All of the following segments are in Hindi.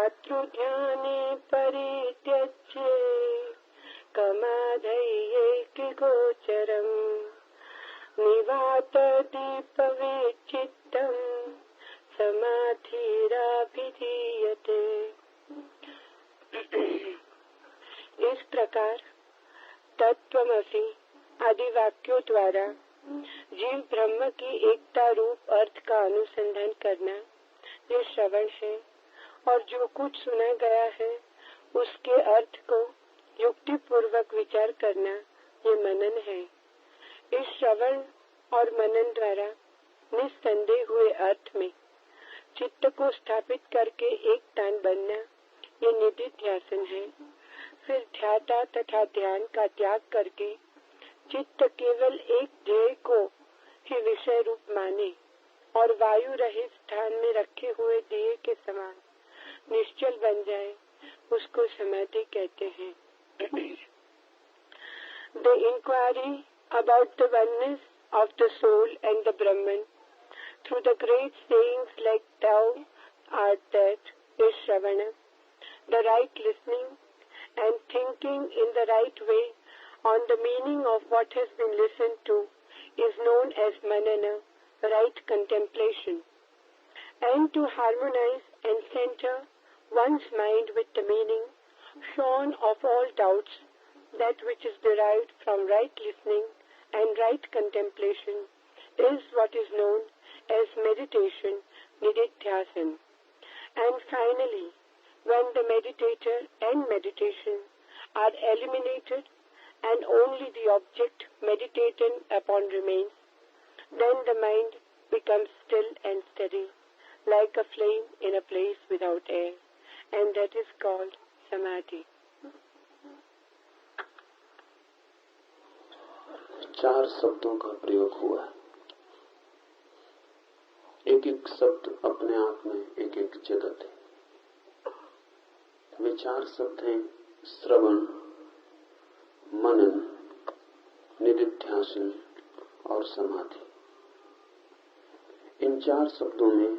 मातृध्याने परित्यज्य कमाधयैकगोचरम् निवातदीपविचित्तम् समाधिराभिधीयते। इस प्रकार तत्वमसि आदि वाक्यों द्वारा जीव ब्रह्म की एकता रूप अर्थ का अनुसंधान करना ये श्रवण है, और जो कुछ सुना गया है उसके अर्थ को युक्ति पूर्वक विचार करना ये मनन है। इस श्रवण और मनन द्वारा निस्संदेह हुए अर्थ में चित्त को स्थापित करके एक तान बनना ये निधिध्यासन है। फिर ध्याता तथा ध्यान का त्याग करके चित्त केवल एक ध्येय को ही विषय रूप माने और वायु रहित स्थान में रखे हुए दिए के समान निश्चल बन जाए, उसको समाधि कहते हैं। The inquiry about the oneness of the soul and the Brahman through the great sayings like "Thou art that" is Shravana. The right listening and thinking in the right way on the meaning of what has been listened to is known as Manana, right contemplation. And to harmonize and center one's mind with the meaning shorn of all doubts, that which is derived from right listening and right contemplation is what is known as meditation, nididhyasan. And finally, when the meditator and meditation are eliminated and only the object meditated upon remains, then the mind becomes still and steady, like a flame in a place without air, and that is called samadhi. 4 शब्दों का प्रयोग हुआ। एक एक शब्द अपने आप में एक एक जगत है। वे 4 शब्द हैं श्रवण, मनन, निधिध्यासन और समाधि। इन 4 शब्दों में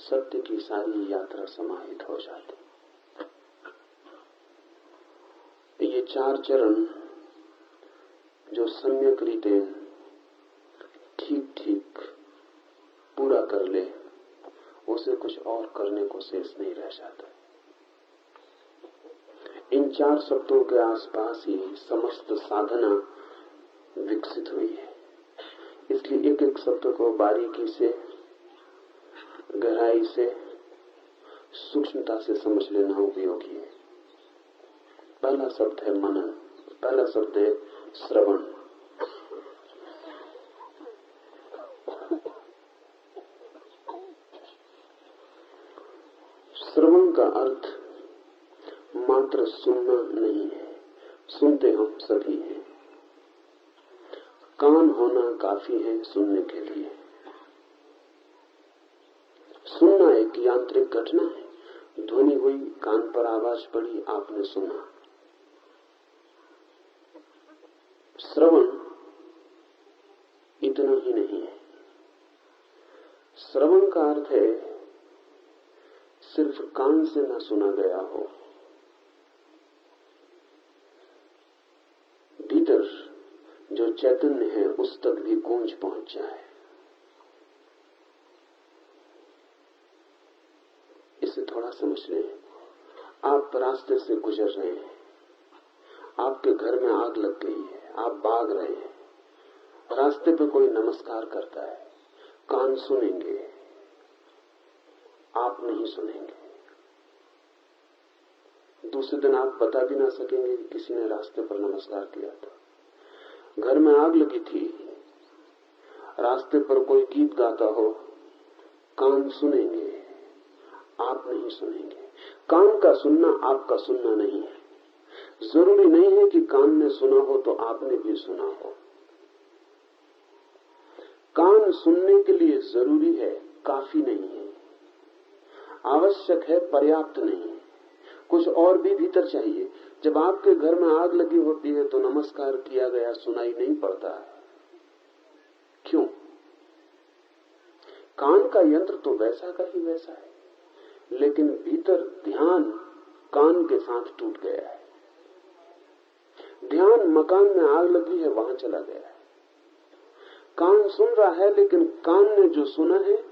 सत्य की सारी यात्रा समाहित हो जाती। ये 4 चरण जो सम्यक रीते ठीक ठीक पूरा कर ले, उसे कुछ और करने को शेष नहीं रह जाता। इन 4 शब्दों के आसपास ही समस्त साधना विकसित हुई है। इसलिए एक एक शब्द को बारीकी से, गहराई से, सूक्ष्मता से समझ लेना उपयोगी है। पहला शब्द है मनन, पहला शब्द है श्रवण। श्रवण का अर्थ मात्र सुनना नहीं है, सुनते हम सभी हैं। कान होना काफी है सुनने के लिए। सुनना एक यांत्रिक घटना है। ध्वनि हुई, कान पर आवाज पड़ी, आपने सुना। श्रवण इतना ही नहीं है। श्रवण का अर्थ है सिर्फ कान से न सुना गया हो, भीतर जो चैतन्य है उस तक भी गूंज पहुंच जाए। इसे थोड़ा समझ लें। आप रास्ते से गुजर रहे हैं, आपके घर में आग लग गई है, आप भाग रहे हैं, रास्ते पे कोई नमस्कार करता है, कान सुनेंगे, आप नहीं सुनेंगे। दूसरे दिन आप बता भी ना सकेंगे कि किसी ने रास्ते पर नमस्कार किया था। घर में आग लगी थी, रास्ते पर कोई गीत गाता हो, कान सुनेंगे, आप नहीं सुनेंगे। कान का सुनना आपका सुनना नहीं है। जरूरी नहीं है कि कान ने सुना हो तो आपने भी सुना हो। कान सुनने के लिए जरूरी है, काफी नहीं है। आवश्यक है, पर्याप्त नहीं है। कुछ और भी भीतर चाहिए। जब आपके घर में आग लगी होती है तो नमस्कार किया गया सुनाई नहीं पड़ता है। क्यों? कान का यंत्र तो वैसा का ही वैसा है। लेकिन भीतर ध्यान कान के साथ टूट गया है। ध्यान मकान में आग लगी है वहां चला गया है। कान सुन रहा है, लेकिन कान ने जो सुना है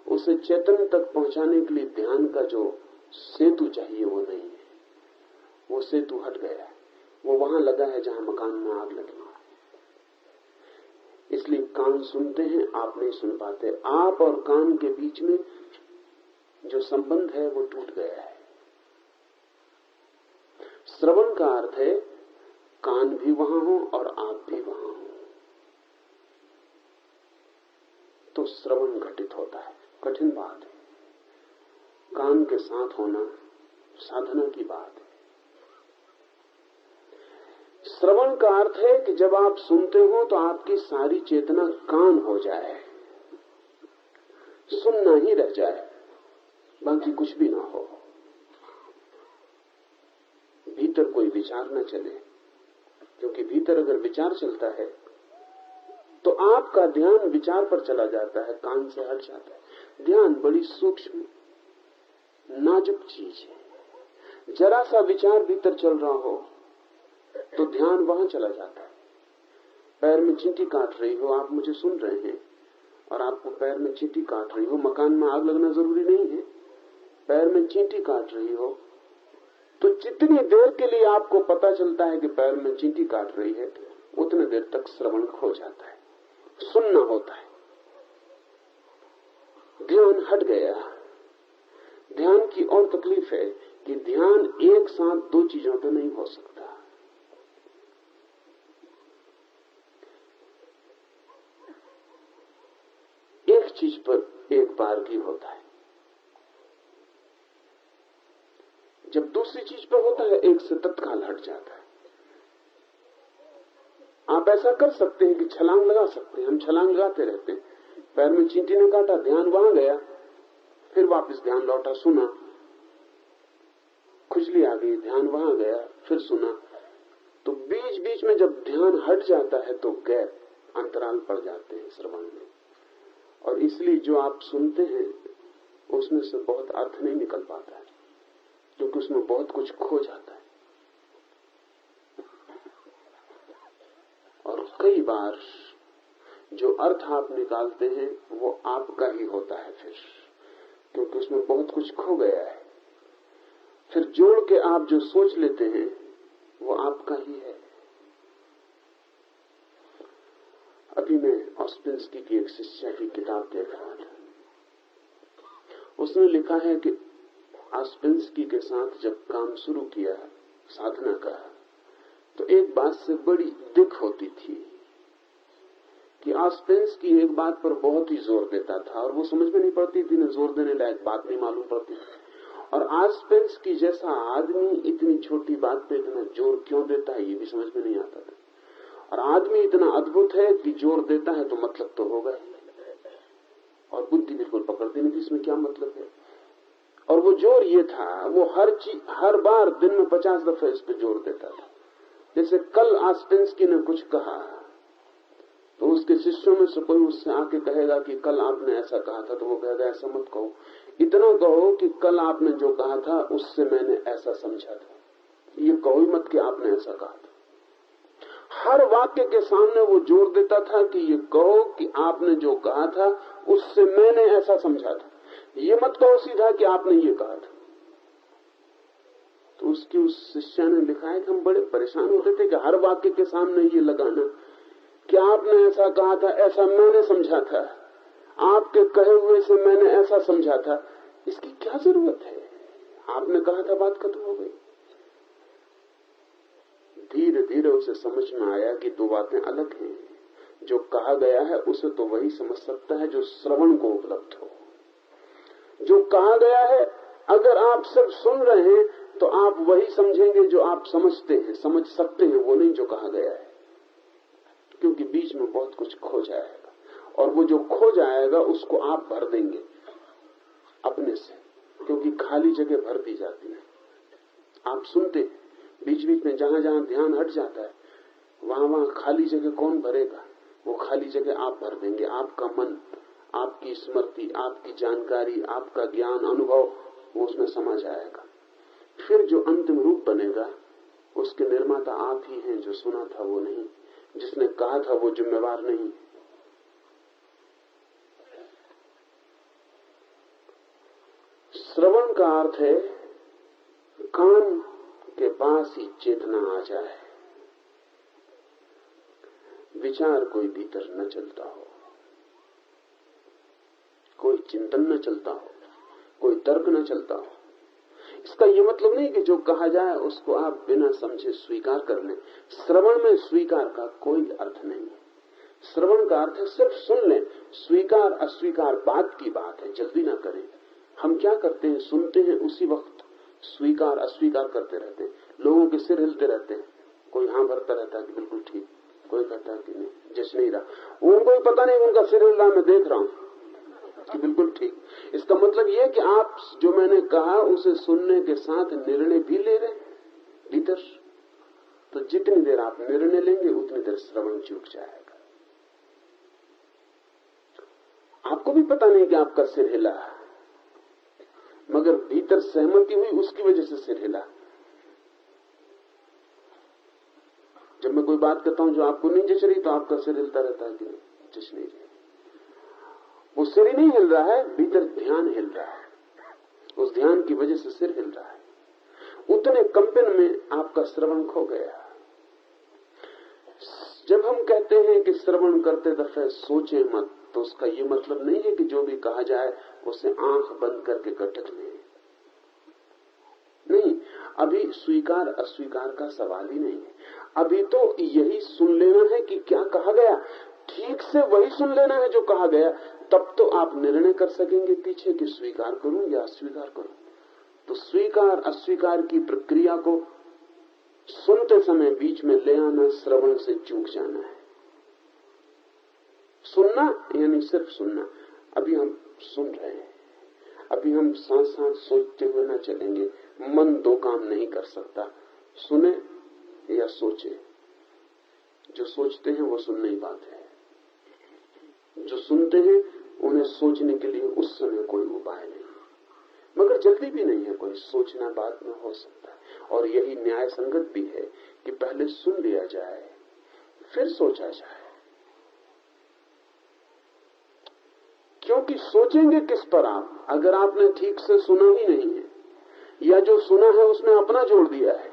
उसे चेतन तक पहुंचाने के लिए ध्यान का जो सेतु चाहिए वो नहीं है। वो सेतु हट गया है, वो वहां लगा है जहां मकान में आग लगी। इसलिए कान सुनते हैं, आप नहीं सुन पाते। आप और कान के बीच में जो संबंध है वो टूट गया है। श्रवण का अर्थ है कान भी वहां हो और आप भी वहां हो, तो श्रवण घटित होता है। कठिन बात है। कान के साथ होना साधना की बात है। श्रवण का अर्थ है कि जब आप सुनते हो तो आपकी सारी चेतना कान हो जाए, सुनना ही रह जाए, बाकी कुछ भी ना हो, भीतर कोई विचार न चले। क्योंकि भीतर अगर विचार चलता है तो आपका ध्यान विचार पर चला जाता है, कान से हट जाता है। ध्यान बड़ी सूक्ष्म नाजुक चीज है। जरा सा विचार भीतर चल रहा हो तो ध्यान वहां चला जाता है। पैर में चींटी काट रही हो, आप मुझे सुन रहे हैं और आपको पैर में चींटी काट रही हो, मकान में आग लगना जरूरी नहीं है, पैर में चींटी काट रही हो, तो जितनी देर के लिए आपको पता चलता है कि पैर में चींटी काट रही है, उतने देर तक श्रवण खो जाता है, सुनना होता है। ध्यान हट गया। ध्यान की और तकलीफ है कि ध्यान एक साथ दो चीजों पर नहीं हो सकता। एक चीज पर एक बार भी होता है, जब दूसरी चीज पर होता है एक से तत्काल हट जाता है। आप ऐसा कर सकते हैं कि छलांग लगा सकते हैं, हम छलांग लगाते रहते हैं। पैर में चींटी ने काटा, ध्यान वहां गया, फिर वापस ध्यान लौटा, सुना, खुजली आ गई, ध्यान वहां गया, फिर सुना। तो बीच बीच में जब ध्यान हट जाता है तो गैप, अंतराल पड़ जाते हैं श्रवण में, और इसलिए जो आप सुनते हैं उसमें से बहुत अर्थ नहीं निकल पाता है, क्योंकि उसमें बहुत कुछ खो जाता है। और कई बार जो अर्थ आप निकालते हैं वो आपका ही होता है फिर, क्योंकि उसमें बहुत कुछ खो गया है। फिर जोड़ के आप जो सोच लेते हैं वो आपका ही है। अभी मैं ऑस्पेंस्की की एक शिष्या की किताब देख रहा था। उसने लिखा है कि ऑस्पेंस्की के साथ जब काम शुरू किया साधना का, तो एक बात से बड़ी दिक्कत होती थी कि ऑस्पेंस्की एक बात पर बहुत ही जोर देता था और वो समझ में नहीं पड़ती थी, न जोर देने लायक बात नहीं मालूम पड़ती। और ऑस्पेंस्की जैसा आदमी इतनी छोटी बात पे इतना जोर क्यों देता है ये भी समझ में नहीं आता था। और आदमी इतना अद्भुत है कि जोर देता है तो मतलब तो होगा ही, और बुद्धि बिल्कुल पकड़ती नहीं थी इसमें क्या मतलब है। और वो जोर ये था, वो हर बार दिन में 50 दफे इस पे जोर देता था। जैसे कल ऑस्पेंस्की ने कुछ कहा तो उसके शिष्यों में से कोई उससे आके कहेगा कि कल आपने ऐसा कहा था, तो वो कहेगा ऐसा मत कहो, इतना कहो कि कल आपने जो कहा था उससे मैंने ऐसा समझा था। ये कहो ही मत कि आपने ऐसा कहा था। हर वाक्य के सामने वो जोर देता था कि ये कहो कि आपने जो कहा था उससे मैंने ऐसा समझा था, ये मत कहो सीधा कि आपने ये कहा था। तो उसकी उस शिष्या ने लिखा है कि हम बड़े परेशान होते थे कि हर वाक्य के सामने ये लगाना कि आपने ऐसा कहा था, ऐसा मैंने समझा था, आपके कहे हुए से मैंने ऐसा समझा था। इसकी क्या जरूरत है? आपने कहा था, बात खत्म हो गई। धीरे धीरे उसे समझ में आया कि दो बातें अलग हैं। जो कहा गया है उसे तो वही समझ सकता है जो श्रवण को उपलब्ध हो। जो कहा गया है अगर आप सब सुन रहे हैं तो आप वही समझेंगे जो आप समझते हैं, समझ सकते हैं, वो नहीं जो कहा गया है, क्योंकि बीच में बहुत कुछ खो जाएगा। और वो जो खो जाएगा उसको आप भर देंगे अपने से, क्योंकि खाली जगह भर दी जाती है। आप सुनते हैं, बीच बीच में जहां जहां ध्यान हट जाता है वहां वहां खाली जगह कौन भरेगा? वो खाली जगह आप भर देंगे। आपका मन, आपकी स्मृति, आपकी जानकारी, आपका ज्ञान, अनुभव वो उसमें समा जाएगा। फिर जो अंतिम रूप बनेगा उसके निर्माता आप ही हैं। जो सुना था वो नहीं, जिसने कहा था वो जिम्मेवार नहीं। श्रवण का अर्थ है कान के पास ही चेतना आ जाए, विचार कोई भीतर न चलता हो, कोई चिंतन न चलता हो, कोई तर्क न चलता हो। इसका यह मतलब नहीं कि जो कहा जाए उसको आप बिना समझे स्वीकार कर लें। श्रवण में स्वीकार का कोई अर्थ नहीं है। श्रवण का अर्थ है सिर्फ सुन लें। स्वीकार अस्वीकार बाद की बात है, जल्दी ना करें। हम क्या करते हैं, सुनते हैं, उसी वक्त स्वीकार अस्वीकार करते रहते हैं। लोगों के सिर हिलते रहते हैं, कोई हाँ भरता रहता है कि बिल्कुल ठीक, कोई कहता है कि नहीं जच नहीं रहा। उनको भी पता नहीं उनका सिर हिल रहा, मैं देख रहा हूं कि बिल्कुल ठीक। इसका मतलब यह कि आप जो मैंने कहा उसे सुनने के साथ निर्णय भी ले रहे भीतर। तो जितनी देर आप निर्णय लेंगे उतनी देर श्रवण चूक जाएगा। आपको भी पता नहीं कि आपका सिर हिला, मगर भीतर सहमति हुई, उसकी वजह से सिर हिला। जब मैं कोई बात कहता हूं जो आपको नहीं जच रही तो आपका सिर हिलता रहता है कि जच नहीं रही। वो सिर ही नहीं हिल रहा है, भीतर ध्यान हिल रहा है। उस ध्यान की वजह से सिर हिल रहा है। उतने कंपन में आपका श्रवण खो गया। जब हम कहते हैं कि श्रवण करते दफे सोचे मत, तो उसका ये मतलब नहीं है कि जो भी कहा जाए उसे आंख बंद करके गटक लें। नहीं, अभी स्वीकार अस्वीकार का सवाल ही नहीं है। अभी तो यही सुन लेना है कि क्या कहा गया, ठीक से वही सुन लेना है जो कहा गया। तब तो आप निर्णय कर सकेंगे पीछे कि स्वीकार करूं या अस्वीकार करूं। तो स्वीकार अस्वीकार की प्रक्रिया को सुनते समय बीच में ले आना श्रवण से चूक जाना है। सुनना यानी सिर्फ सुनना। अभी हम सुन रहे हैं, अभी हम साथ साथ सोचते हुए ना चलेंगे। मन दो काम नहीं कर सकता, सुने या सोचे। जो सोचते हैं वो सुन नहीं पाते हैं, जो सुनते हैं उन्हें सोचने के लिए उस समय कोई उपाय नहीं, मगर जल्दी भी नहीं है कोई। सोचना बाद में हो सकता है। और यही न्याय संगत भी है कि पहले सुन लिया जाए फिर सोचा जाए। क्योंकि सोचेंगे किस पर आप, अगर आपने ठीक से सुना ही नहीं है, या जो सुना है उसमें अपना जोड़ दिया है,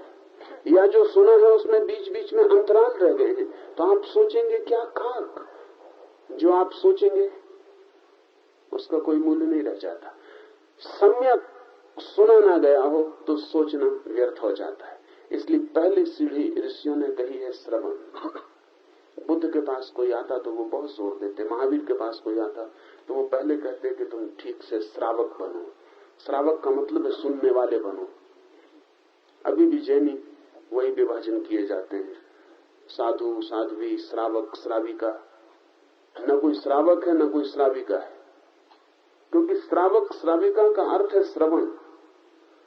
या जो सुना है उसमें बीच बीच में अंतराल रह गए हैं, तो आप सोचेंगे क्या खाक। जो आप सोचेंगे उसका कोई मूल्य नहीं रह जाता। सम्यक सुना ना गया हो तो सोचना व्यर्थ हो जाता है। इसलिए पहली सीढ़ी ऋषियों ने कही है श्रवण। बुद्ध के पास कोई आता तो वो बहुत जोर देते, महावीर के पास कोई आता तो वो पहले कहते कि तुम ठीक से श्रावक बनो। श्रावक का मतलब है सुनने वाले बनो। अभी भी जैनी वही विभाजन किए जाते हैं, साधु साध्वी, श्रावक श्राविका। न कोई श्रावक है न कोई श्राविका है, क्योंकि श्रावक श्राविका का अर्थ है श्रवण।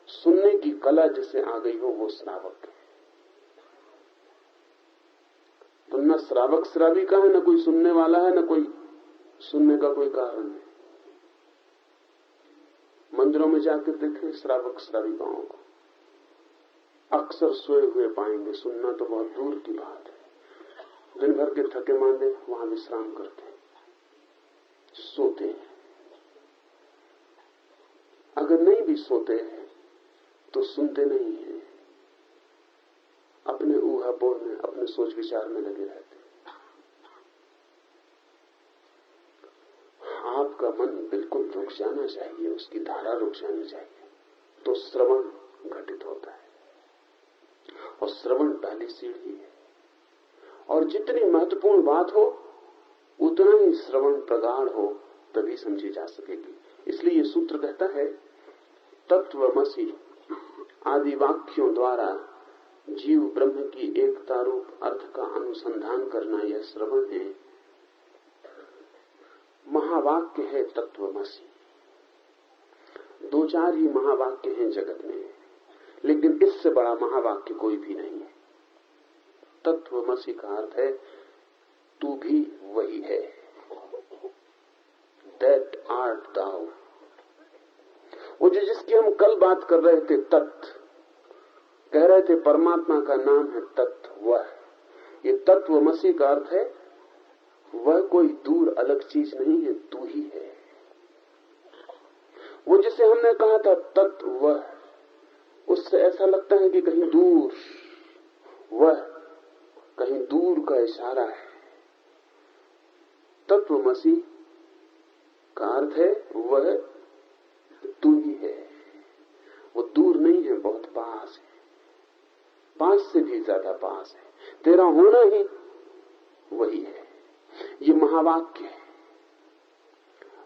सुनने की कला जिसे आ गई हो वो श्रावक है। तो न श्रावक श्राविका है, न कोई सुनने वाला है, न कोई सुनने का कोई कारण है। मंदिरों में जाकर देखें श्रावक श्राविकाओं को, अक्सर सोए हुए पाएंगे। सुनना तो बहुत दूर की बात है। दिन भर के थके मांदे वहां विश्राम करते हैं, सोते हैं। अगर नहीं भी सोते हैं तो सुनते नहीं है, अपने ऊहापोह में, अपने सोच विचार में लगे रहते हैं। आपका मन बिल्कुल रुक जाना चाहिए, उसकी धारा रुक जानी चाहिए, तो श्रवण घटित होता है। और श्रवण पहली सीढ़ी है। और जितनी महत्वपूर्ण बात हो उतना ही श्रवण प्रगाढ़ हो तभी समझी जा सकेगी। इसलिए ये सूत्र कहता है तत्वमसि आदि वाक्यों द्वारा जीव ब्रह्म की एकता रूप अर्थ का अनुसंधान करना यह श्रवण है। महावाक्य है तत्वमसि। दो चार ही महावाक्य हैं जगत में, लेकिन इससे बड़ा महावाक्य कोई भी नहीं है। तत्वमसि का अर्थ है तू भी वही है, दैट आर्ट दाउ। वो जिसकी हम कल बात कर रहे थे, तत्व, कह रहे थे परमात्मा का नाम है तत्व। वह ये तत्वमसि का अर्थ है वह कोई दूर अलग चीज नहीं है, तू ही है। वो जिसे हमने कहा था तत्व, वह, उससे ऐसा लगता है कि कहीं दूर, वह कहीं दूर का इशारा है। तत्वमसि का अर्थ है वह तू ही है। वो दूर नहीं है, बहुत पास है, पास से भी ज्यादा पास है। तेरा होना ही वही है। ये महावाक्य है।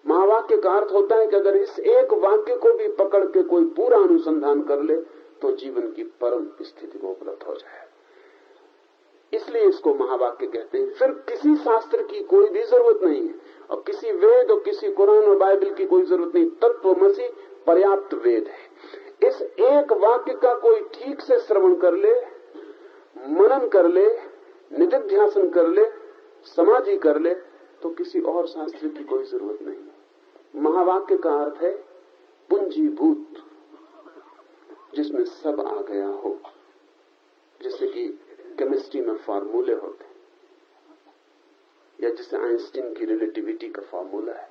महावाक्य का अर्थ होता है कि अगर इस एक वाक्य को भी पकड़ के कोई पूरा अनुसंधान कर ले तो जीवन की परम स्थिति को उपलब्ध हो जाए। इसलिए इसको महावाक्य कहते हैं। फिर किसी शास्त्र की कोई भी जरूरत नहीं है, और किसी वेद और किसी कुरान और बाइबल की कोई जरूरत नहीं। तत्वमसि पर्याप्त वेद है। इस एक वाक्य का कोई ठीक से श्रवण कर ले, मनन कर ले, निधिध्यासन कर ले, समाधि कर ले, तो किसी और शास्त्र की कोई जरूरत नहीं। महावाक्य का अर्थ है पूंजीभूत, जिसमें सब आ गया हो। जैसे कि केमिस्ट्री में फार्मूले होते हैं, या जैसे आइंस्टीन की रिलेटिविटी का फार्मूला है,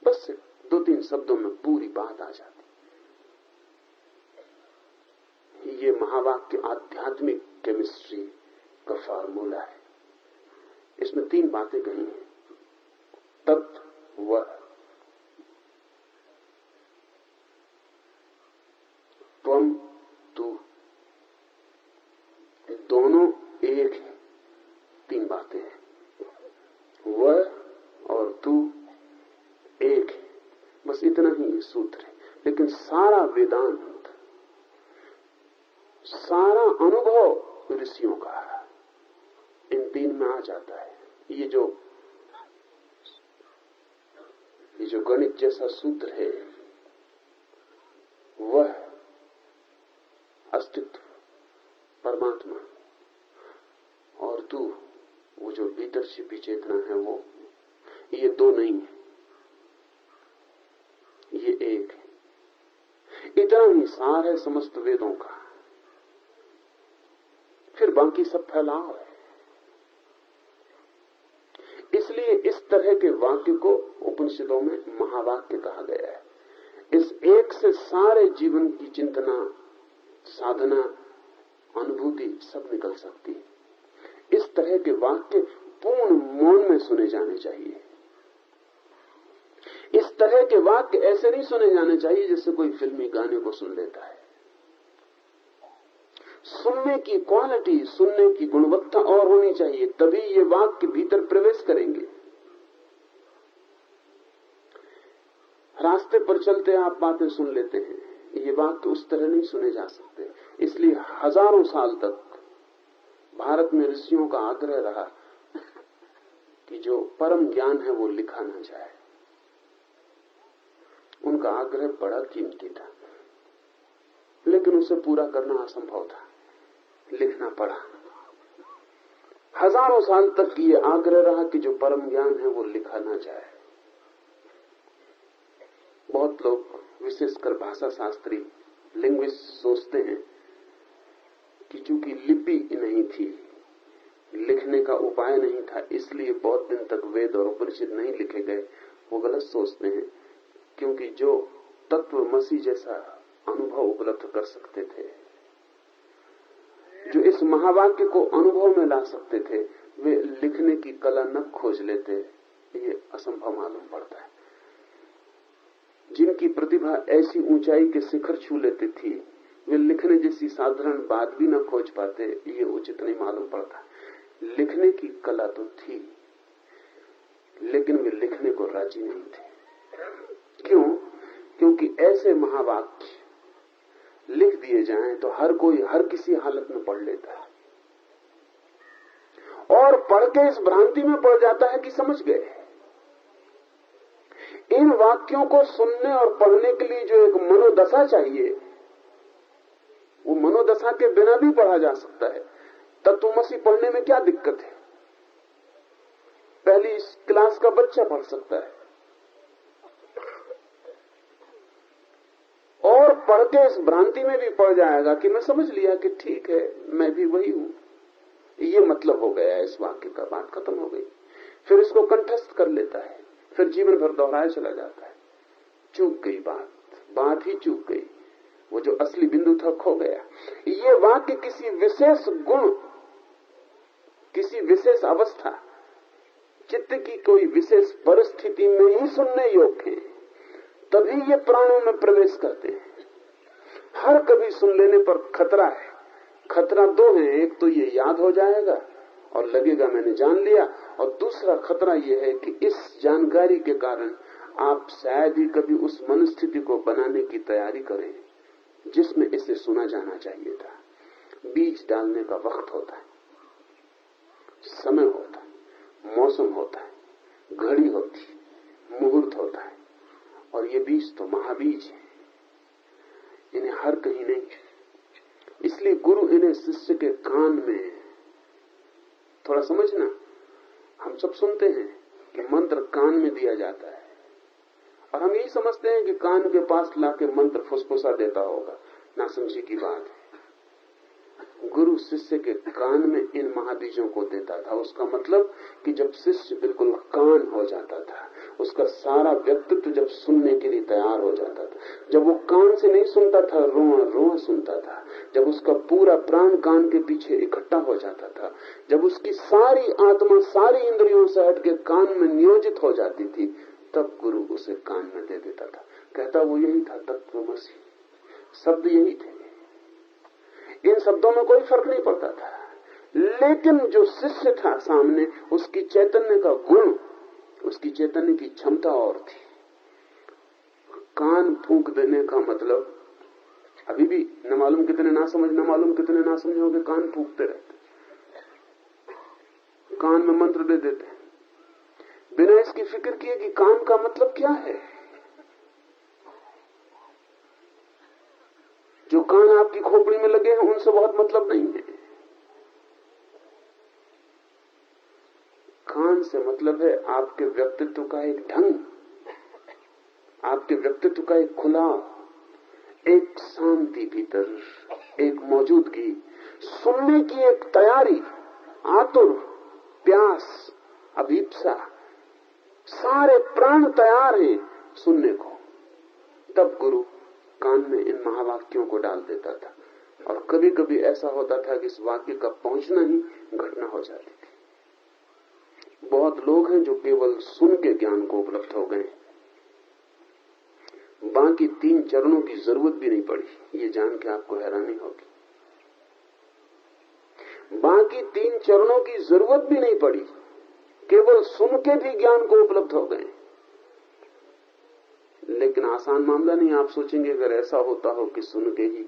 बस 2-3 शब्दों में पूरी बात आ जाती। ये महावाक्य आध्यात्मिक केमिस्ट्री का फार्मूला है। इसमें 3 बातें कही हैं, तत्व, वह, त्वम, तू। दोनों एक है। 3 बातें हैं, वह और तू एक है। बस इतना ही सूत्र है। लेकिन सारा वेदांत, सारा अनुभव ऋषियों का इन 3 में आ जाता है। ये जो गणित जैसा सूत्र है, वह अस्तित्व परमात्मा, और तू वो जो भीतर छिपी चेतना है, वो, ये 2 नहीं है, ये एक है। इतना ही सार है समस्त वेदों का। फिर बाकी सब फैलाव है। इसलिए इस तरह के वाक्य को उपनिषदों में महावाक्य कहा गया है। इस एक से सारे जीवन की चिंतना, साधना, अनुभूति सब निकल सकती है। इस तरह के वाक्य पूर्ण मौन में सुने जाने चाहिए। इस तरह के वाक्य ऐसे नहीं सुने जाने चाहिए जैसे कोई फिल्मी गाने को सुन लेता है। सुनने की क्वालिटी, सुनने की गुणवत्ता और होनी चाहिए, तभी ये वाक्य भीतर प्रवेश करेंगे। रास्ते पर चलते आप बातें सुन लेते हैं, ये वाक्य उस तरह नहीं सुने जा सकते। इसलिए हजारों साल तक भारत में ऋषियों का आग्रह रहा कि जो परम ज्ञान है वो लिखा ना जाए। उनका आग्रह बड़ा कीमती था, लेकिन उसे पूरा करना असंभव था, लिखना पड़ा। हजारों साल तक ये आग्रह रहा कि जो परम ज्ञान है वो लिखा ना जाए। बहुत लोग, विशेषकर भाषा शास्त्री, लिंग्विस्ट, सोचते हैं कि चूंकि लिपि नहीं थी, लिखने का उपाय नहीं था, इसलिए बहुत दिन तक वेद और उपनिषद नहीं लिखे गए। वो गलत सोचते हैं, क्योंकि जो तत्वमसि जैसा अनुभव उपलब्ध कर सकते थे, जो इस महावाक्य को अनुभव में ला सकते थे, वे लिखने की कला न खोज लेते। ये असंभव मालूम पड़ता है। जिनकी प्रतिभा ऐसी ऊंचाई के शिखर छू लेती थी, वे लिखने जैसी साधारण बात भी न खोज पाते। ये उचित नहीं मालूम पड़ता। लिखने की कला तो थी, लेकिन वे लिखने को राजी नहीं थे। क्यों? क्योंकि ऐसे महावाक्य लिख दिए जाएं तो हर कोई हर किसी हालत में पढ़ लेता है, और पढ़ के इस भ्रांति में पड़ जाता है कि समझ गए। इन वाक्यों को सुनने और पढ़ने के लिए जो एक मनोदशा चाहिए, वो मनोदशा के बिना भी पढ़ा जा सकता है। तत्वमसि पढ़ने में क्या दिक्कत है? पहली क्लास का बच्चा पढ़ सकता है। के इस भ्रांति में भी पड़ जाएगा कि मैं समझ लिया कि ठीक है, मैं भी वही हूं, ये मतलब हो गया इस वाक्य का, बात खत्म हो गई। फिर इसको कंठस्थ कर लेता है, फिर जीवन भर दोहराया चला जाता है। चूक गई बात ही चूक गई, वो जो असली बिंदु था खो गया। ये वाक्य किसी विशेष गुण, किसी विशेष अवस्था, चित्त की कोई विशेष परिस्थिति में ही सुनने योग्य है, तभी ये प्राणों में प्रवेश करते हैं। हर कभी सुन लेने पर खतरा है। खतरा दो है, एक तो ये याद हो जाएगा और लगेगा मैंने जान लिया, और दूसरा खतरा यह है कि इस जानकारी के कारण आप शायद ही कभी उस मनस्थिति को बनाने की तैयारी करें जिसमें इसे सुना जाना चाहिए था। बीज डालने का वक्त होता है, समय होता है, मौसम होता है, घड़ी होती है, मुहूर्त होता है, और ये बीज तो महाबीज है, इन्हें हर कहीं नहीं। इसलिए गुरु इन्हें शिष्य के कान में, थोड़ा समझना, हम सब सुनते हैं कि मंत्र कान में दिया जाता है, और हम यही समझते हैं कि कान के पास लाके मंत्र फुसफुसा देता होगा। ना समझी की बात है। गुरु शिष्य के कान में इन महाबीजों को देता था। उसका मतलब कि जब शिष्य बिल्कुल कान हो जाता था, उसका सारा व्यक्तित्व जब सुनने के लिए तैयार हो जाता था, जब वो कान से नहीं सुनता था, रोआ रोआ सुनता था, जब उसका पूरा प्राण कान के पीछे इकट्ठा हो जाता था, जब उसकी सारी आत्मा सारी इंद्रियों से हटके कान में नियोजित हो जाती थी, तब गुरु उसे कान में दे देता था। कहता वो यही था, तत्वमसि। शब्द यही थे, इन शब्दों में कोई फर्क नहीं पड़ता था। लेकिन जो शिष्य था सामने, उसकी चैतन्य का गुण, उसकी चैतन्य की क्षमता और थी। कान फूंक देने का मतलब, अभी भी न मालूम कितने ना समझो कि कान फूंकते रहते, कान में मंत्र दे देते हैं बिना इसकी फिक्र किए कि कान का मतलब क्या है। जो कान आपकी खोपड़ी में लगे हैं उनसे बहुत मतलब नहीं है। कान से मतलब है आपके व्यक्तित्व का एक ढंग, आपके व्यक्तित्व का एक खुलाव, एक शांति भीतर, एक मौजूदगी, सुनने की एक तैयारी, आतुर, प्यास, अभीप्सा, सारे प्राण तैयार हैं सुनने को। तब गुरु कान में इन महावाक्यों को डाल देता था, और कभी कभी ऐसा होता था कि इस वाक्य का पहुंचना ही घटना हो जाती थी। बहुत लोग हैं जो केवल सुन के ज्ञान को उपलब्ध हो गए, बाकी 3 चरणों की जरूरत भी नहीं पड़ी। ये जान के आपको हैरानी होगी, बाकी 3 चरणों की जरूरत भी नहीं पड़ी, केवल सुन के भी ज्ञान को उपलब्ध हो गए। लेकिन आसान मामला नहीं। आप सोचेंगे अगर ऐसा होता हो कि सुन के ही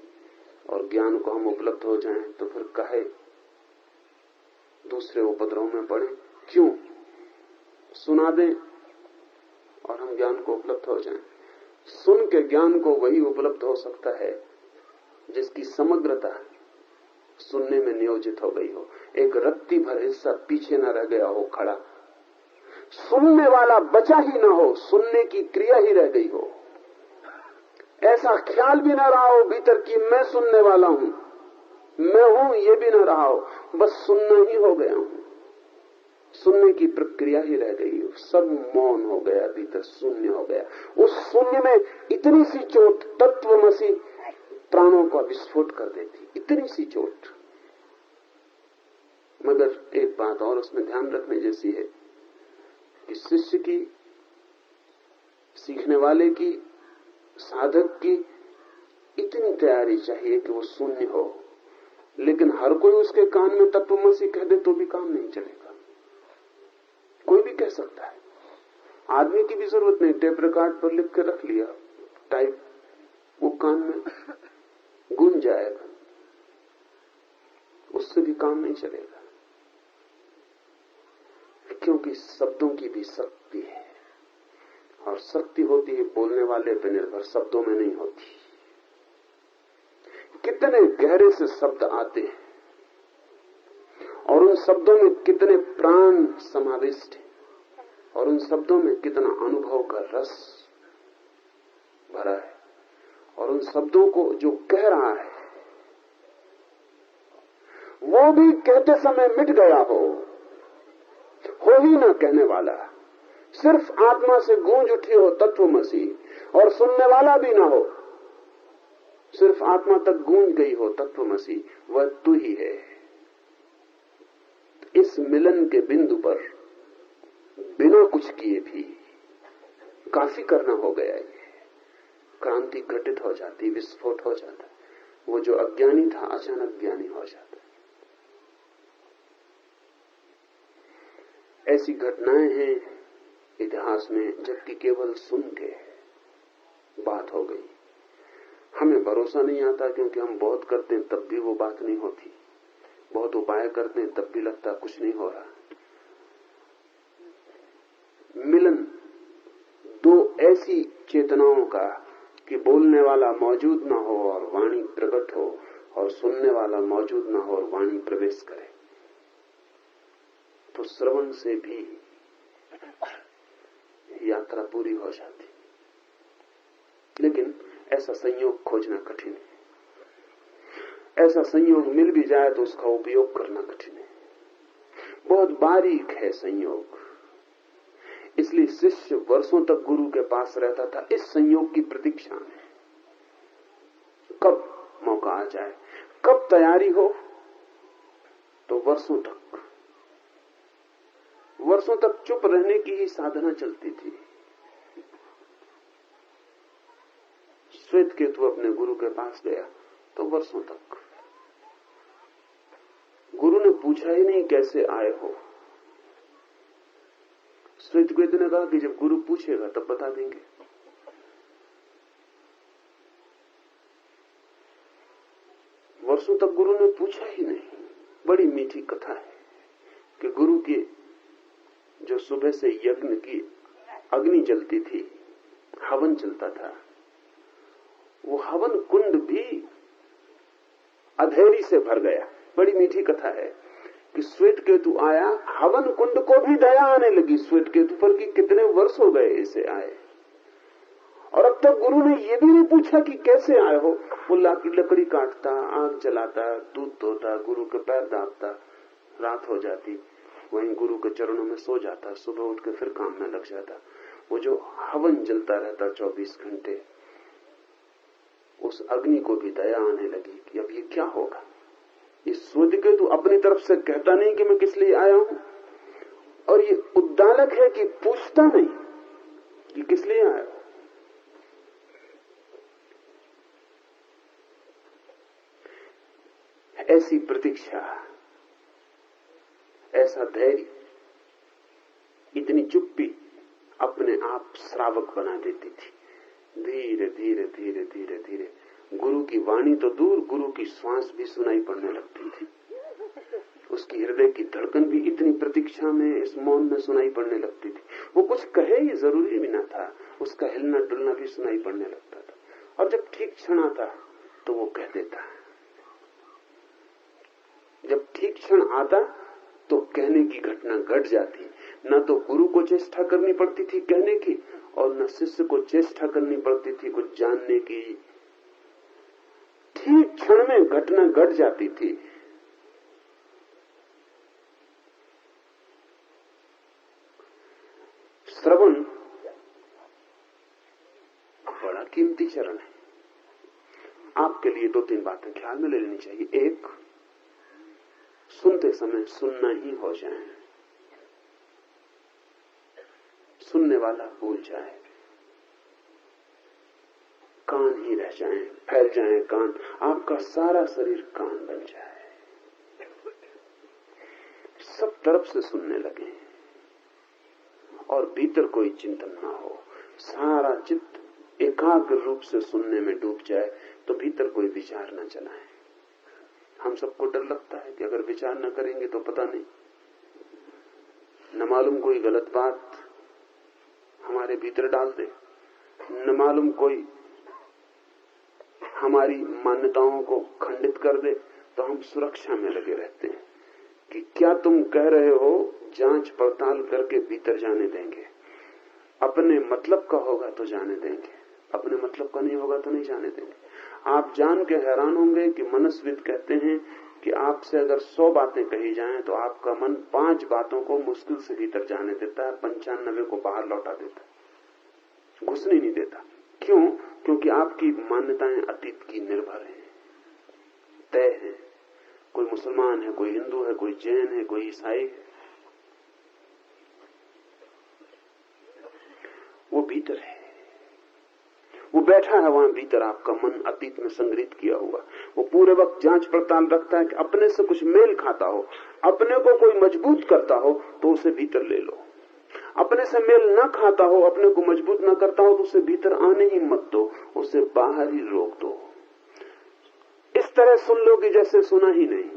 और ज्ञान को हम उपलब्ध हो जाएं, तो फिर काहे दूसरे उपद्रव में पड़े? क्यों? सुना दें और हम ज्ञान को उपलब्ध हो जाएं। सुन के ज्ञान को वही उपलब्ध हो सकता है जिसकी समग्रता सुनने में नियोजित हो गई हो, एक रत्ती भर हिस्सा पीछे न रह गया हो खड़ा, सुनने वाला बचा ही ना हो, सुनने की क्रिया ही रह गई हो, ऐसा ख्याल भी ना रहा हो भीतर कि मैं सुनने वाला हूं, मैं हूं, ये भी ना रहा हो, बस सुनना ही हो गया हूं, सुनने की प्रक्रिया ही रह गई हो, सब मौन हो गया, भीतर शून्य हो गया। उस शून्य में इतनी सी चोट तत्वमसि प्राणों का विस्फोट कर देती, इतनी सी चोट। मगर एक बात और उसमें ध्यान रखने जैसी है कि शिष्य की, सीखने वाले की, साधक की इतनी तैयारी चाहिए कि वो शून्य हो। लेकिन हर कोई उसके कान में तत्वमसि कह दे तो भी काम नहीं चलेगा। कोई भी कह सकता है, आदमी की भी जरूरत नहीं, टेप रिकॉर्ड पर लिख के रख लिया, टाइप, वो कान में गूंज जाएगा, उससे भी काम नहीं चलेगा। क्योंकि शब्दों की भी शक्ति है, और शक्ति होती है बोलने वाले पर निर्भर, शब्दों में नहीं होती। कितने गहरे से शब्द आते हैं और उन शब्दों में कितने प्राण समाविष्ट हैं, और उन शब्दों में कितना अनुभव का रस भरा है, और उन शब्दों को जो कह रहा है वो भी कहते समय मिट गया हो ही ना कहने वाला, सिर्फ आत्मा से गूंज उठी हो तत्वमसि, और सुनने वाला भी ना हो, सिर्फ आत्मा तक गूंज गई हो तत्वमसि, वह तू ही है। इस मिलन के बिंदु पर बिना कुछ किए भी काफी करना हो गया है। क्रांति घटित हो जाती, विस्फोट हो जाता, वो जो अज्ञानी था अचानक ज्ञानी हो जाता। ऐसी घटनाएं हैं इतिहास में जबकि केवल सुन के बात हो गई। हमें भरोसा नहीं आता क्योंकि हम बहुत करते हैं तब भी वो बात नहीं होती, बहुत उपाय करते हैं तब भी लगता कुछ नहीं हो रहा। मिलन दो ऐसी चेतनाओं का कि बोलने वाला मौजूद ना हो और वाणी प्रकट हो, और सुनने वाला मौजूद ना हो और वाणी प्रवेश करे, तो श्रवण से भी यात्रा पूरी हो जाती। लेकिन ऐसा संयोग खोजना कठिन है। ऐसा संयोग मिल भी जाए तो उसका उपयोग करना कठिन है, बहुत बारीक है संयोग। इसलिए शिष्य वर्षों तक गुरु के पास रहता था इस संयोग की प्रतीक्षा में, कब मौका आ जाए, कब तैयारी हो। तो वर्षों तक चुप रहने की ही साधना चलती थी। श्वेत केतु अपने गुरु के पास गया तो वर्षों तक गुरु ने पूछा ही नहीं कैसे आए हो। श्वेत केतु ने कहा कि जब गुरु पूछेगा तब बता देंगे। वर्षों तक गुरु ने पूछा ही नहीं। बड़ी मीठी कथा है कि गुरु की जो सुबह से यज्ञ की अग्नि जलती थी, हवन चलता था, वो हवन कुंड भी अधेरी से भर गया। बड़ी मीठी कथा है कि श्वेत केतु आया, हवन कुंड को भी दया आने लगी श्वेत केतु पर कि कितने वर्ष हो गए इसे आए, और अब तक गुरु ने ये भी नहीं पूछा कि कैसे आए हो। वो लकड़ी काटता, आग जलाता, दूध धोता, गुरु के पैर दाबता, रात हो जाती, वहीं गुरु के चरणों में सो जाता, सुबह उठ के फिर काम में लग जाता। वो जो हवन जलता रहता 24 घंटे, उस अग्नि को भी दया आने लगी कि अब ये क्या होगा। इस सूर्य के तू अपनी तरफ से कहता नहीं कि मैं किस लिए आया हूं, और ये उद्दालक है कि पूछता नहीं कि किस लिए आया हो। ऐसी प्रतीक्षा, ऐसा धैर्य, इतनी चुप्पी अपने आप श्रावक बना देती थी। धीरे धीरे धीरे धीरे धीरे गुरु की वाणी तो दूर, गुरु की श्वास भी सुनाई पड़ने लगती थी। उसकी हृदय की धड़कन भी इतनी प्रतीक्षा में, इस मौन में सुनाई पड़ने लगती थी। वो कुछ कहे ये जरूरी भी ना था, उसका हिलना डुलना भी सुनाई पड़ने लगता था। और जब ठीक क्षण आता तो वो कह देता। जब ठीक क्षण आता तो कहने की घटना घट जाती। न तो गुरु को चेष्टा करनी पड़ती थी कहने की, और न शिष्य को चेष्टा करनी पड़ती थी कुछ जानने की। ठीक क्षण में घटना घट जाती थी। श्रवण बड़ा कीमती चरण है। आपके लिए 2-3 बातें ख्याल में ले लेनी चाहिए। एक, सुनते समय सुनना ही हो जाए, सुनने वाला भूल जाए, कान ही रह जाए, फैल जाए कान, आपका सारा शरीर कान बन जाए, सब तरफ से सुनने लगे और भीतर कोई चिंतन ना हो। सारा चित्त एकाग्र रूप से सुनने में डूब जाए तो भीतर कोई विचार न चलाए। हम सबको डर लगता है कि अगर विचार न करेंगे तो पता नहीं, न मालूम कोई गलत बात हमारे भीतर डाल दे, न मालूम कोई हमारी मान्यताओं को खंडित कर दे। तो हम सुरक्षा में लगे रहते हैं कि क्या तुम कह रहे हो, जांच पड़ताल करके भीतर जाने देंगे, अपने मतलब का होगा तो जाने देंगे, अपने मतलब का नहीं होगा तो नहीं जाने देंगे। आप जान के हैरान होंगे कि मनस्विद कहते हैं कि आपसे अगर 100 बातें कही जाएं तो आपका मन 5 बातों को मुश्किल से भीतर जाने देता है, 95 को बाहर लौटा देता है, घुसने नहीं देता। क्यों? क्योंकि आपकी मान्यताएं अतीत की निर्भर हैं, तय है। कोई मुसलमान है, कोई हिंदू है, कोई जैन है, कोई ईसाई है, वो भीतर है, वो बैठा है वहां भीतर। आपका मन अतीत में संग्रहित किया हुआ, वो पूरे वक्त जांच पड़ताल रखता है कि अपने से कुछ मेल खाता हो, अपने को कोई मजबूत करता हो तो उसे भीतर ले लो। अपने से मेल न खाता हो, अपने को मजबूत न करता हो तो उसे भीतर आने ही मत दो, उसे बाहर ही रोक दो। इस तरह सुन लो कि जैसे सुना ही नहीं,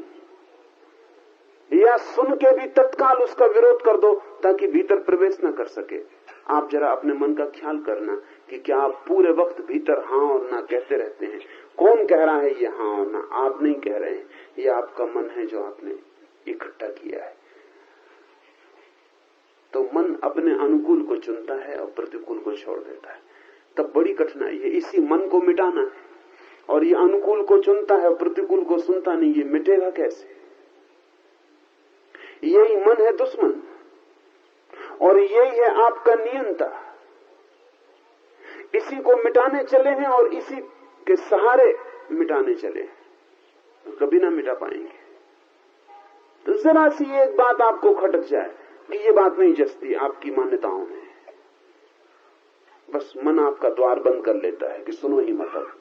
या सुन के भी तत्काल उसका विरोध कर दो ताकि भीतर प्रवेश न कर सके। आप जरा अपने मन का ख्याल करना कि क्या आप पूरे वक्त भीतर हाँ और ना कहते रहते हैं। कौन कह रहा है ये हाँ और ना? आप नहीं कह रहे हैं, ये आपका मन है जो आपने इकट्ठा किया है। तो मन अपने अनुकूल को चुनता है और प्रतिकूल को छोड़ देता है। तब बड़ी कठिनाई है, इसी मन को मिटाना है। और ये अनुकूल को चुनता है और प्रतिकूल को सुनता नहीं, ये मिटेगा कैसे? यही मन है दुश्मन और यही है आपका नियंता। इसी को मिटाने चले हैं और इसी के सहारे मिटाने चले हैं, कभी ना मिटा पाएंगे। तो जरा सी एक बात आपको खटक जाए कि ये बात नहीं जचती आपकी मान्यताओं में, बस मन आपका द्वार बंद कर लेता है कि सुनो ही मत,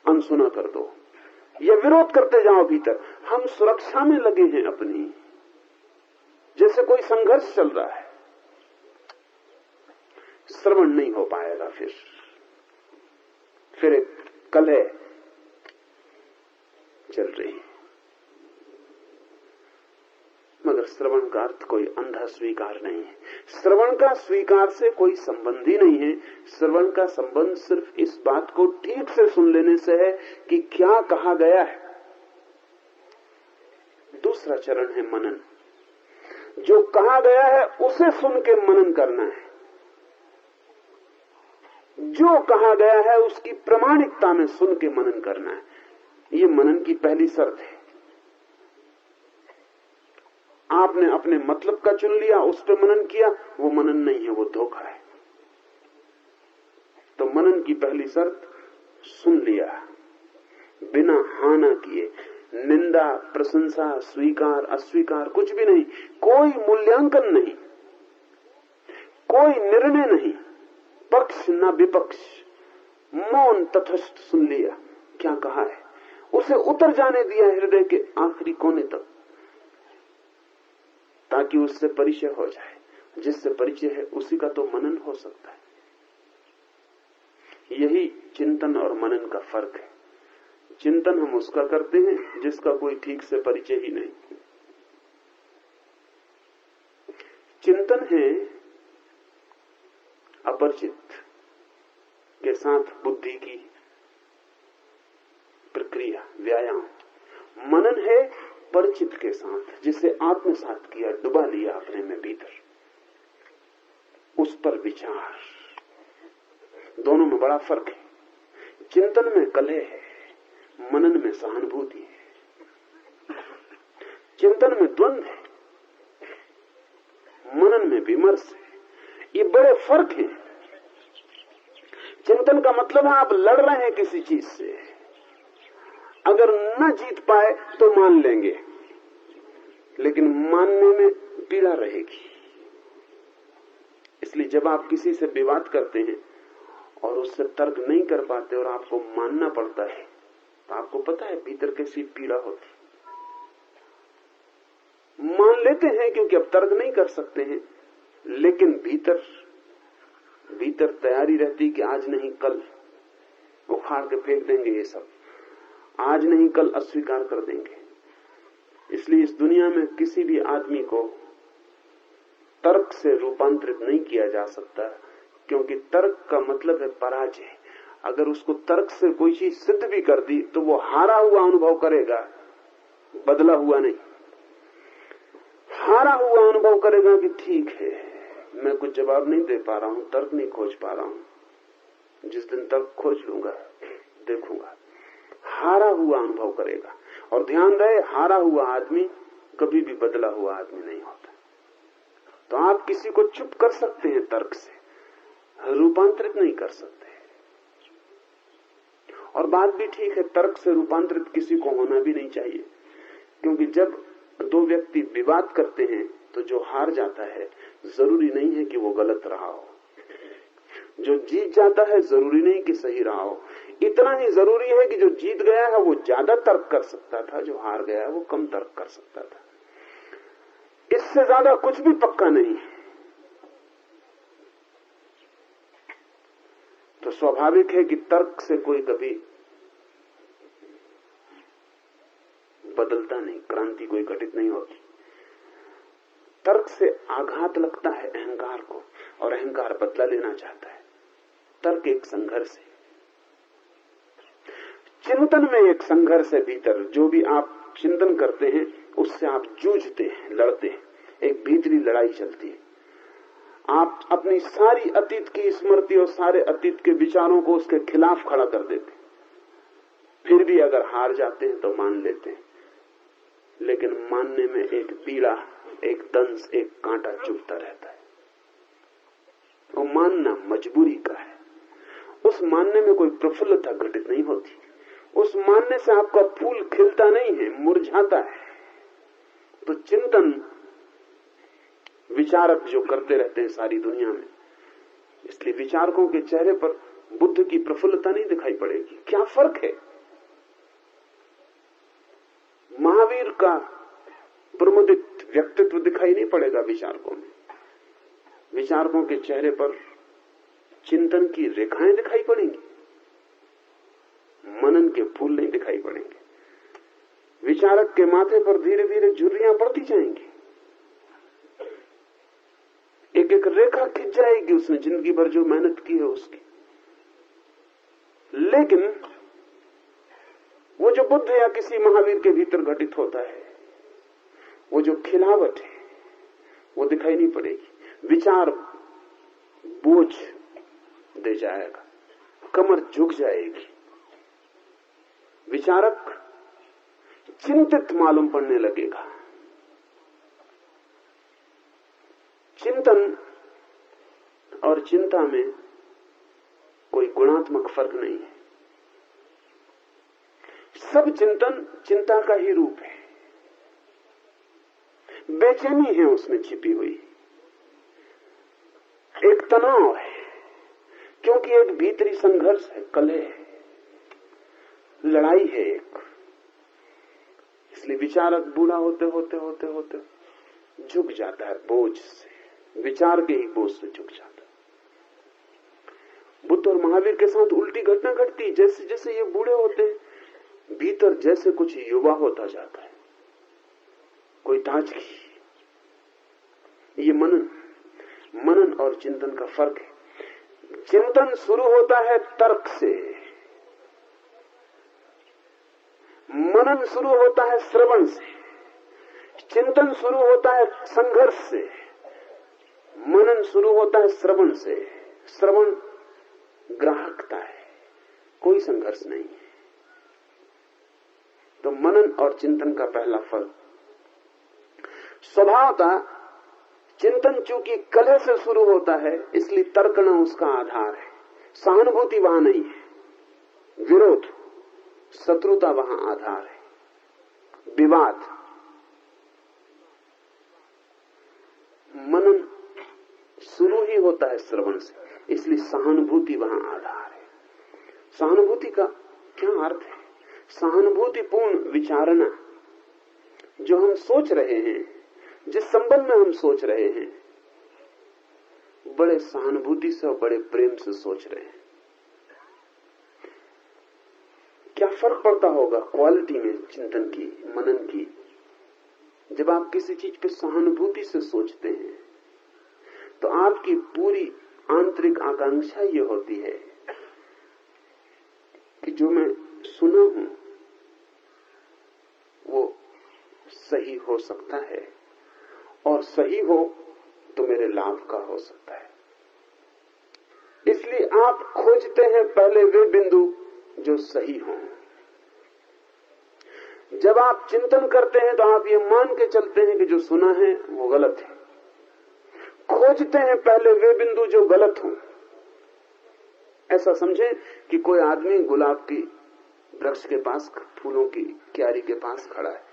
अनसुना कर दो या विरोध करते जाओ भीतर। हम सुरक्षा में लगे हैं अपनी, जैसे कोई संघर्ष चल रहा है। श्रवण नहीं हो पाएगा, फिर एक कलह चल रही, मगर श्रवण का अर्थ कोई अंधा स्वीकार नहीं है। श्रवण का स्वीकार से कोई संबंध ही नहीं है। श्रवण का संबंध सिर्फ इस बात को ठीक से सुन लेने से है कि क्या कहा गया है। दूसरा चरण है मनन। जो कहा गया है उसे सुन के मनन करना है। जो कहा गया है उसकी प्रामाणिकता में सुन के मनन करना है। ये मनन की पहली शर्त है। आपने अपने मतलब का चुन लिया, उस पर मनन किया, वो मनन नहीं है, वो धोखा है। तो मनन की पहली शर्त सुन लिया, बिना हाँ ना किए, निंदा प्रशंसा स्वीकार अस्वीकार कुछ भी नहीं, कोई मूल्यांकन नहीं, कोई निर्णय नहीं, पक्ष न विपक्ष, मौन तटस्थ सुन लिया। क्या कहा है उसे उतर जाने दिया हृदय के आखिरी कोने तक, ताकि उससे परिचय हो जाए। जिससे परिचय है उसी का तो मनन हो सकता है। यही चिंतन और मनन का फर्क है। चिंतन हम उसका करते हैं जिसका कोई ठीक से परिचय ही नहीं। चिंतन है अपरिचित के साथ बुद्धि की प्रक्रिया, व्यायाम। मनन है परिचित के साथ, जिसे आत्मसात किया, डुबा लिया अपने में भीतर, उस पर विचार। दोनों में बड़ा फर्क है। चिंतन में कलह है, मनन में सहानुभूति है। चिंतन में द्वंद्व है, मनन में विमर्श है। ये बड़े फर्क हैं। चिंतन का मतलब है आप लड़ रहे हैं किसी चीज से, अगर न जीत पाए तो मान लेंगे, लेकिन मानने में पीड़ा रहेगी। इसलिए जब आप किसी से विवाद करते हैं और उससे तर्क नहीं कर पाते और आपको मानना पड़ता है, तो आपको पता है भीतर कैसी पीड़ा होती। मान लेते हैं क्योंकि अब तर्क नहीं कर सकते हैं, लेकिन भीतर तैयारी रहती कि आज नहीं कल उखाड़ के फेंक देंगे ये सब, आज नहीं कल अस्वीकार कर देंगे। इसलिए इस दुनिया में किसी भी आदमी को तर्क से रूपांतरित नहीं किया जा सकता, क्योंकि तर्क का मतलब है पराजय। अगर उसको तर्क से कोई चीज सिद्ध भी कर दी तो वो हारा हुआ अनुभव करेगा, बदला हुआ नहीं। हारा हुआ अनुभव करेगा कि ठीक है, मैं कुछ जवाब नहीं दे पा रहा हूं, तर्क नहीं खोज पा रहा हूं, जिस दिन तर्क खोज लूंगा, देखूंगा, हारा हुआ अनुभव करेगा। और ध्यान रहे, हारा हुआ आदमी कभी भी बदला हुआ आदमी नहीं होता। तो आप किसी को चुप कर सकते हैं तर्क से, रूपांतरित नहीं कर सकते। और बात भी ठीक है, तर्क से रूपांतरित किसी को होना भी नहीं चाहिए, क्योंकि जब दो व्यक्ति विवाद करते हैं तो जो हार जाता है जरूरी नहीं है कि वो गलत रहा हो, जो जीत जाता है जरूरी नहीं कि सही रहा हो। इतना ही जरूरी है कि जो जीत गया है वो ज्यादा तर्क कर सकता था, जो हार गया है वो कम तर्क कर सकता था। इससे ज्यादा कुछ भी पक्का नहीं। तो स्वाभाविक है कि तर्क से कोई कभी बदलता नहीं, क्रांति कोई घटित नहीं होती। तर्क से आघात लगता है अहंकार को, और अहंकार बदला लेना चाहता है। तर्क एक संघर्ष है, चिंतन में एक संघर्ष है। भीतर जो भी आप चिंतन करते हैं उससे आप जूझते हैं, लड़ते हैं, एक भीतरी लड़ाई चलती है। आप अपनी सारी अतीत की स्मृति और सारे अतीत के विचारों को उसके खिलाफ खड़ा कर देते हैं। फिर भी अगर हार जाते हैं तो मान लेते हैं, लेकिन मानने में एक पीड़ा, एक दंश, एक कांटा चुभता रहता है। वो मानना मजबूरी का है। उस मानने में कोई प्रफुल्लता घटित नहीं होती। उस मानने से आपका फूल खिलता नहीं है, मुरझाता है। तो चिंतन विचारक जो करते रहते हैं सारी दुनिया में, इसलिए विचारकों के चेहरे पर बुद्ध की प्रफुल्लता नहीं दिखाई पड़ेगी। क्या फर्क है? महावीर का प्रमुदित व्यक्तित्व दिखाई नहीं पड़ेगा विचारकों में। विचारकों के चेहरे पर चिंतन की रेखाएं दिखाई पड़ेंगी, मनन के फूल नहीं दिखाई पड़ेंगे। विचारक के माथे पर धीरे धीरे झुर्रियां बढ़ती जाएंगी, एक एक रेखा खिंच जाएगी उसने जिंदगी भर जो मेहनत की है उसकी। लेकिन वो जो बुद्ध या किसी महावीर के भीतर घटित होता है, वो जो खिलावट है, वो दिखाई नहीं पड़ेगी। विचार बोझ दे जाएगा, कमर झुक जाएगी। विचारक चिंतित मालूम पड़ने लगेगा। चिंतन और चिंता में कोई गुणात्मक फर्क नहीं है। सब चिंतन चिंता का ही रूप है। बेचैनी है उसमें छिपी हुई, एक तनाव है, क्योंकि एक भीतरी संघर्ष है, कलह है, लड़ाई है एक। इसलिए विचारक बूढ़ा होते होते होते होते झुक जाता है बोझ से, विचार के ही बोझ से झुक जाता है। बुद्ध और महावीर के साथ उल्टी घटना घटती। जैसे जैसे ये बूढ़े होते हैं, भीतर जैसे कुछ युवा होता जाता है, कोई ताजगी। ये मनन और चिंतन का फर्क है। चिंतन शुरू होता है तर्क से, मनन शुरू होता है श्रवण से। चिंतन शुरू होता है संघर्ष से, मनन शुरू होता है श्रवण से। श्रवण ग्राहकता है, कोई संघर्ष नहीं है। तो मनन और चिंतन का पहला फल स्वभावतः चिंतन चूंकि कलह से शुरू होता है, इसलिए तर्कना उसका आधार है। सहानुभूति वहां नहीं है, विरोध, शत्रुता वहां आधार है, विवाद। मनन शुरू ही होता है श्रवण से, इसलिए सहानुभूति वहां आधार है। सहानुभूति का क्या अर्थ है? सहानुभूतिपूर्ण विचारना। जो हम सोच रहे हैं, जिस संबंध में हम सोच रहे हैं, बड़े सहानुभूति से और बड़े प्रेम से सोच रहे हैं। क्या फर्क पड़ता होगा क्वालिटी में चिंतन की, मनन की? जब आप किसी चीज पे सहानुभूति से सोचते हैं तो आपकी पूरी आंतरिक आकांक्षा ये होती है कि जो मैं सुना हूं वो सही हो सकता है, और सही हो तो मेरे लाभ का हो सकता है। इसलिए इसलिए आप खोजते हैं पहले वे बिंदु जो सही हों। जब आप चिंतन करते हैं तो आप ये मान के चलते हैं कि जो सुना है वो गलत है। खोजते हैं पहले वे बिंदु जो गलत हों। ऐसा समझें कि कोई आदमी गुलाब की वृक्ष के पास, फूलों की क्यारी के पास खड़ा है।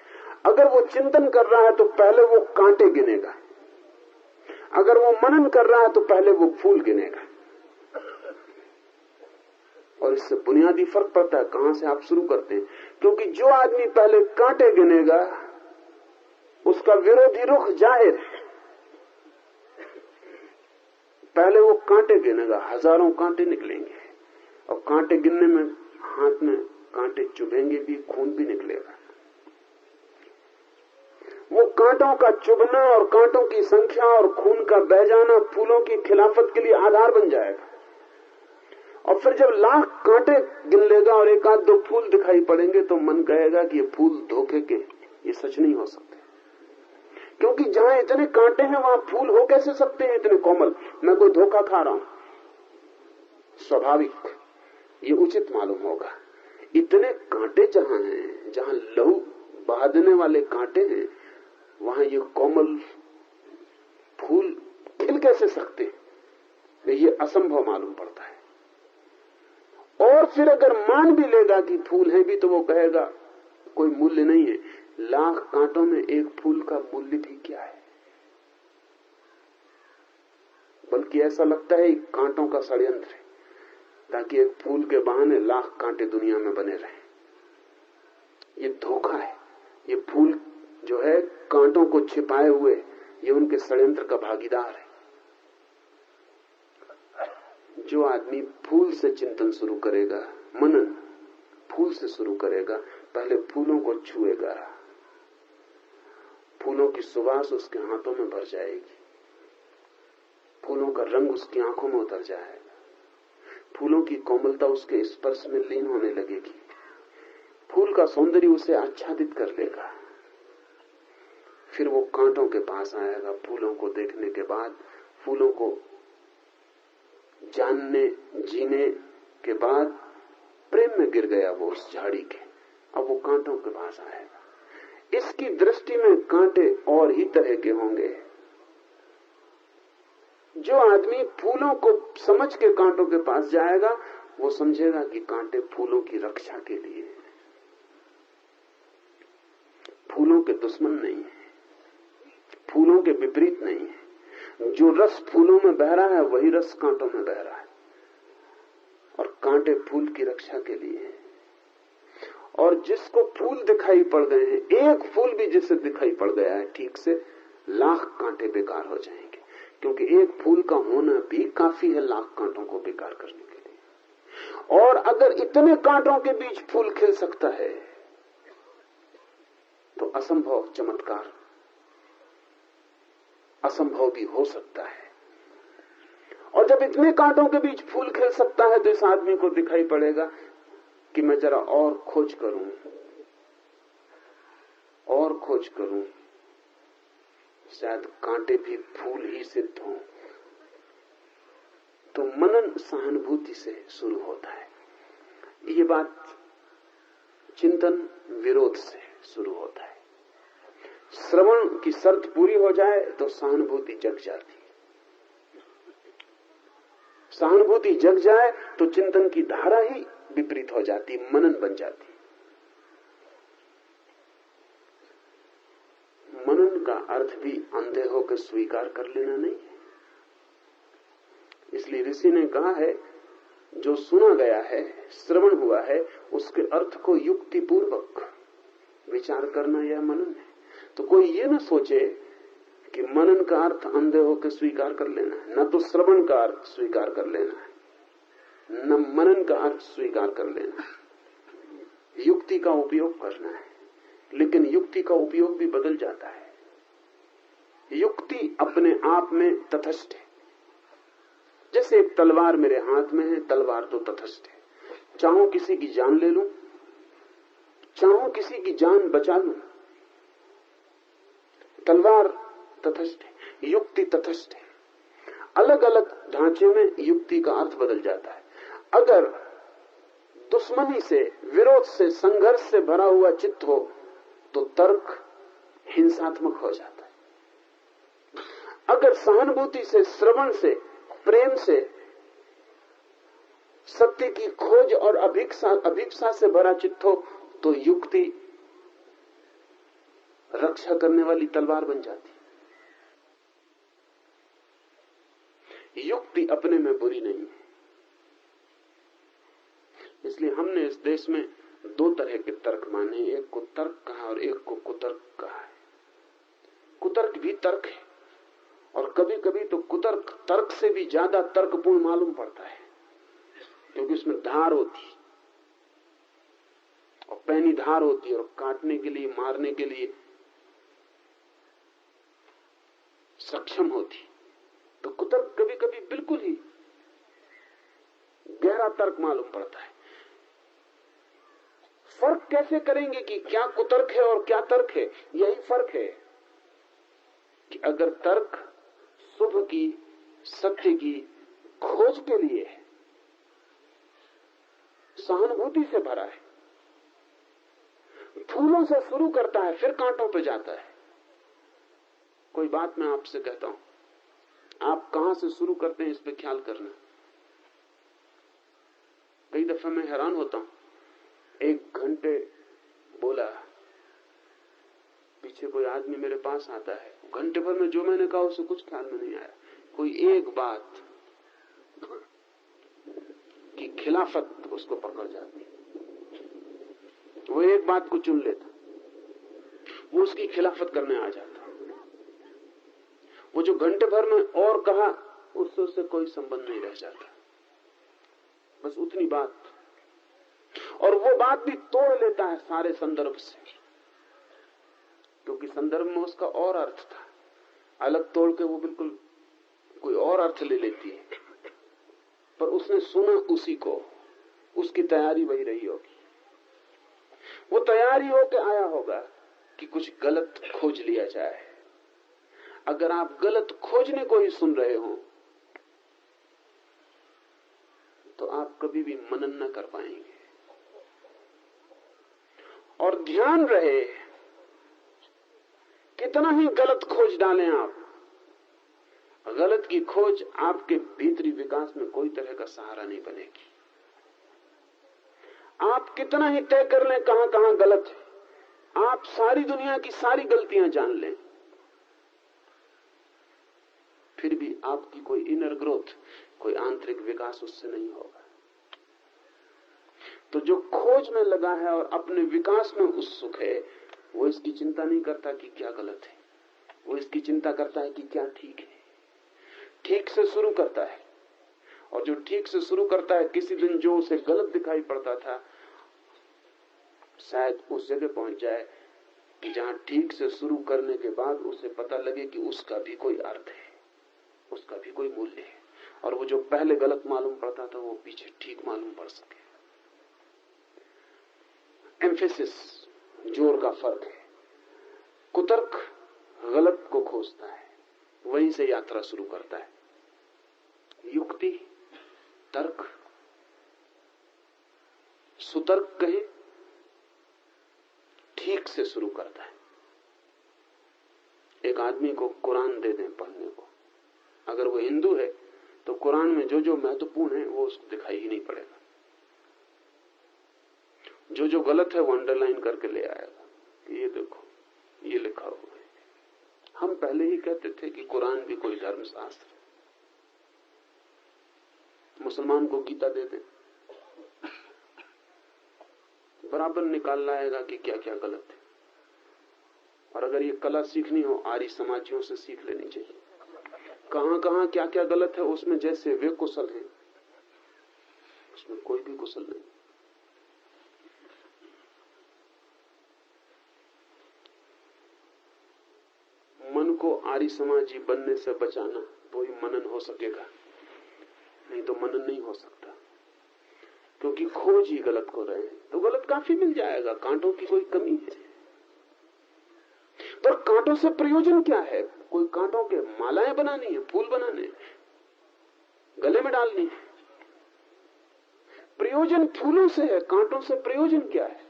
अगर वो चिंतन कर रहा है तो पहले वो कांटे गिनेगा, अगर वो मनन कर रहा है तो पहले वो फूल गिनेगा। और इससे बुनियादी फर्क पड़ता है कहां से आप शुरू करते हैं। क्योंकि जो आदमी पहले कांटे गिनेगा उसका विरोधी रुख जाहिर है। पहले वो कांटे गिनेगा, हजारों कांटे निकलेंगे और कांटे गिनने में हाथ में कांटे चुभेंगे भी, खून भी निकलेगा। वो कांटों का चुभना और कांटों की संख्या और खून का बह जाना फूलों की खिलाफत के लिए आधार बन जाएगा। और फिर जब लाख कांटे गिन लेगा और एक आध दो फूल दिखाई पड़ेंगे तो मन कहेगा कि ये फूल धोखे के, ये सच नहीं हो सकते। क्योंकि जहां इतने कांटे हैं वहां फूल हो कैसे सकते हैं इतने कोमल। मैं कोई धोखा खा रहा हूं, स्वाभाविक, ये उचित मालूम होगा। इतने कांटे जहां हैं, जहां लहू बहा देने वाले कांटे हैं, वहां ये कोमल फूल खिल कैसे सकते हैं? ये असंभव मालूम पड़ता है। और फिर अगर मान भी लेगा कि फूल है भी तो वो कहेगा कोई मूल्य नहीं है। लाख कांटों में एक फूल का मूल्य भी क्या है? बल्कि ऐसा लगता है कांटों का षड्यंत्र है ताकि एक फूल के बहाने लाख कांटे दुनिया में बने रहें। ये धोखा है। ये फूल जो है कांटों को छिपाए हुए, ये उनके षड्यंत्र का भागीदार है। जो आदमी फूल से चिंतन शुरू करेगा, मनन फूल से शुरू करेगा, पहले फूलों को छुएगा, फूलों की सुवास उसके हाथों में भर जाएगी, फूलों का रंग उसकी आंखों में उतर जाएगा, फूलों की कोमलता उसके स्पर्श में लीन होने लगेगी, फूल का सौंदर्य उसे आच्छादित कर लेगा। फिर वो कांटों के पास आएगा। फूलों को देखने के बाद, फूलों को जानने जीने के बाद प्रेम में गिर गया वो उस झाड़ी के। अब वो कांटों के पास आएगा। इसकी दृष्टि में कांटे और ही तरह के होंगे। जो आदमी फूलों को समझ के कांटों के पास जाएगा वो समझेगा कि कांटे फूलों की रक्षा के लिए, फूलों के दुश्मन नहीं है, फूलों के विपरीत नहीं है। जो रस फूलों में बह रहा है वही रस कांटों में बह रहा है, और कांटे फूल की रक्षा के लिए है। और जिसको फूल दिखाई पड़ गए हैं, एक फूल भी जिससे दिखाई पड़ गया है ठीक से, लाख कांटे बेकार हो जाएंगे। क्योंकि एक फूल का होना भी काफी है लाख कांटों को बेकार करने के लिए। और अगर इतने कांटों के बीच फूल खिल सकता है तो असंभव चमत्कार असंभव भी हो सकता है। और जब इतने कांटों के बीच फूल खिल सकता है तो इस आदमी को दिखाई पड़ेगा कि मैं जरा और खोज करूं, और खोज करूं, शायद कांटे भी फूल ही सिद्ध हों। तो मनन सहानुभूति से शुरू होता है। ये बात चिंतन विरोध से शुरू होता है। श्रवण की शर्त पूरी हो जाए तो सहानुभूति जग जाती है। सहानुभूति जग जाए तो चिंतन की धारा ही विपरीत हो जाती, मनन बन जाती। मनन का अर्थ भी अंधे होकर स्वीकार कर लेना नहीं है। इसलिए ऋषि ने कहा है जो सुना गया है, श्रवण हुआ है, उसके अर्थ को युक्तिपूर्वक विचार करना यह मनन है। तो कोई ये ना सोचे कि मनन का अर्थ अंधे होकर स्वीकार कर लेना है, न तो श्रवण का अर्थ स्वीकार कर लेना है, न मनन का अर्थ स्वीकार कर लेना है। युक्ति का उपयोग करना है, लेकिन युक्ति का उपयोग भी बदल जाता है। युक्ति अपने आप में तटस्थ है। जैसे एक तलवार मेरे हाथ में है, तलवार तो तटस्थ है। चाहूं किसी की जान ले लूं, चाहूं किसी की जान बचा लूं, तलवार तटस्थ है, युक्ति तटस्थ है। अलग अलग ढांचे में युक्ति का अर्थ बदल जाता है। अगर दुश्मनी से, विरोध से, संघर्ष से भरा हुआ चित्त हो तो तर्क हिंसात्मक हो जाता है। अगर सहानुभूति से, श्रवण से, प्रेम से, सत्य की खोज और अभिप्सा से भरा चित्त हो तो युक्ति रक्षा करने वाली तलवार बन जाती है। युक्ति अपने में बुरी नहीं है। इसलिए हमने इस देश में दो तरह के तर्क माने, एक को तर्क कहा और एक को कुतर्क कहा है। कुतर्क भी तर्क है और कभी कभी तो कुतर्क तर्क से भी ज्यादा तर्कपूर्ण मालूम पड़ता है, क्योंकि उसमें धार होती और पैनी धार होती है और काटने के लिए, मारने के लिए सक्षम होती। तो कुतर्क कभी कभी बिल्कुल ही गहरा तर्क मालूम पड़ता है। फर्क कैसे करेंगे कि क्या कुतर्क है और क्या तर्क है? यही फर्क है कि अगर तर्क शुभ की, सत्य की खोज के लिए है, सहानुभूति से भरा है, फूलों से शुरू करता है फिर कांटों पे जाता है। कोई बात मैं आपसे कहता हूं, आप कहां से शुरू करते हैं इस पे ख्याल करना। कई दफा मैं हैरान होता हूं, 1 घंटे बोला, पीछे कोई आदमी मेरे पास आता है, घंटे भर में जो मैंने कहा उसे कुछ ख्याल में नहीं आया, कोई एक बात की खिलाफत उसको पकड़ जाती, वो एक बात को चुन लेता, वो उसकी खिलाफत करने आ जाता। वो जो घंटे भर में और कहा उससे कोई संबंध नहीं रह जाता, बस उतनी बात, और वो बात भी तोड़ लेता है सारे संदर्भ से, क्योंकि संदर्भ में उसका और अर्थ था, अलग तोड़ के वो बिल्कुल कोई और अर्थ ले लेती है, पर उसने सुना उसी को, उसकी तैयारी वही रही होगी। वो तैयारी होके आया होगा कि कुछ गलत खोज लिया जाए। अगर आप गलत खोजने को ही सुन रहे हो तो आप कभी भी मनन न कर पाएंगे। और ध्यान रहे, कितना ही गलत खोज डालें आप, गलत की खोज आपके भीतरी विकास में कोई तरह का सहारा नहीं बनेगी। आप कितना ही तय कर लें कहां कहां गलत है, आप सारी दुनिया की सारी गलतियां जान लें, फिर भी आपकी कोई इनर ग्रोथ, कोई आंतरिक विकास उससे नहीं होगा। तो जो खोज में लगा है और अपने विकास में उत्सुक है, वो इसकी चिंता नहीं करता कि क्या गलत है, वो इसकी चिंता करता है कि क्या ठीक है। ठीक से शुरू करता है, और जो ठीक से शुरू करता है, किसी दिन जो उसे गलत दिखाई पड़ता था, शायद उस जगह पहुंच जाए कि जहां ठीक से शुरू करने के बाद उसे पता लगे कि उसका भी कोई अर्थ है, उसका भी कोई मूल्य है, और वो जो पहले गलत मालूम पड़ता था वो पीछे ठीक मालूम पड़ सके। एम्फेसिस, जोर का फर्क है। कुतर्क गलत को खोजता है, वहीं से यात्रा शुरू करता है। युक्ति, तर्क, सुतर्क कहे, ठीक से शुरू करता है। एक आदमी को कुरान दे दें पढ़ने को, अगर वो हिंदू है तो कुरान में जो जो महत्वपूर्ण है वो उसको दिखाई ही नहीं पड़ेगा, जो जो गलत है वो अंडरलाइन करके ले आएगा कि ये देखो ये लिखा हुआ है। हम पहले ही कहते थे कि कुरान भी कोई धर्मशास्त्र है। मुसलमान को गीता दे दें, बराबर निकाल लाएगा कि क्या क्या गलत है। और अगर ये कला सीखनी हो, आर्य समाजियों से सीख लेनी चाहिए, कहां कहां क्या क्या गलत है, उसमें जैसे वे कुशल हैं उसमें कोई भी कुशल नहीं। मन को आर्य समाजी बनने से बचाना, तो ही मनन हो सकेगा, नहीं तो मनन नहीं हो सकता, क्योंकि खोज ही गलत को रहे हैं। तो गलत काफी मिल जाएगा, कांटों की कोई कमी है, पर कांटों से प्रयोजन क्या है? कोई कांटों के मालाएं बनानी है, फूल बनाने, गले में डालनी है। प्रयोजन फूलों से है, कांटों से प्रयोजन क्या है?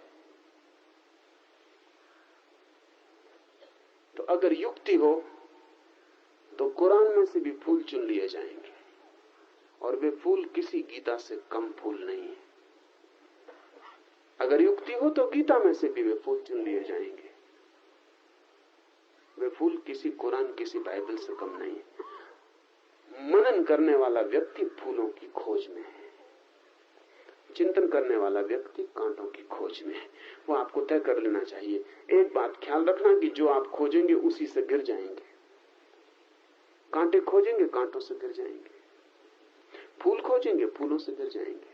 तो अगर युक्ति हो तो कुरान में से भी फूल चुन लिए जाएंगे, और वे फूल किसी गीता से कम फूल नहीं है। अगर युक्ति हो तो गीता में से भी वे फूल चुन लिए जाएंगे। वे फूल किसी कुरान, किसी बाइबल से कम नहीं है। मनन करने वाला व्यक्ति फूलों की खोज में है, चिंतन करने वाला व्यक्ति कांटों की खोज में है। वो आपको तय कर लेना चाहिए। एक बात ख्याल रखना कि जो आप खोजेंगे उसी से गिर जाएंगे। कांटे खोजेंगे, कांटों से गिर जाएंगे। फूल खोजेंगे, फूलों से गिर जाएंगे।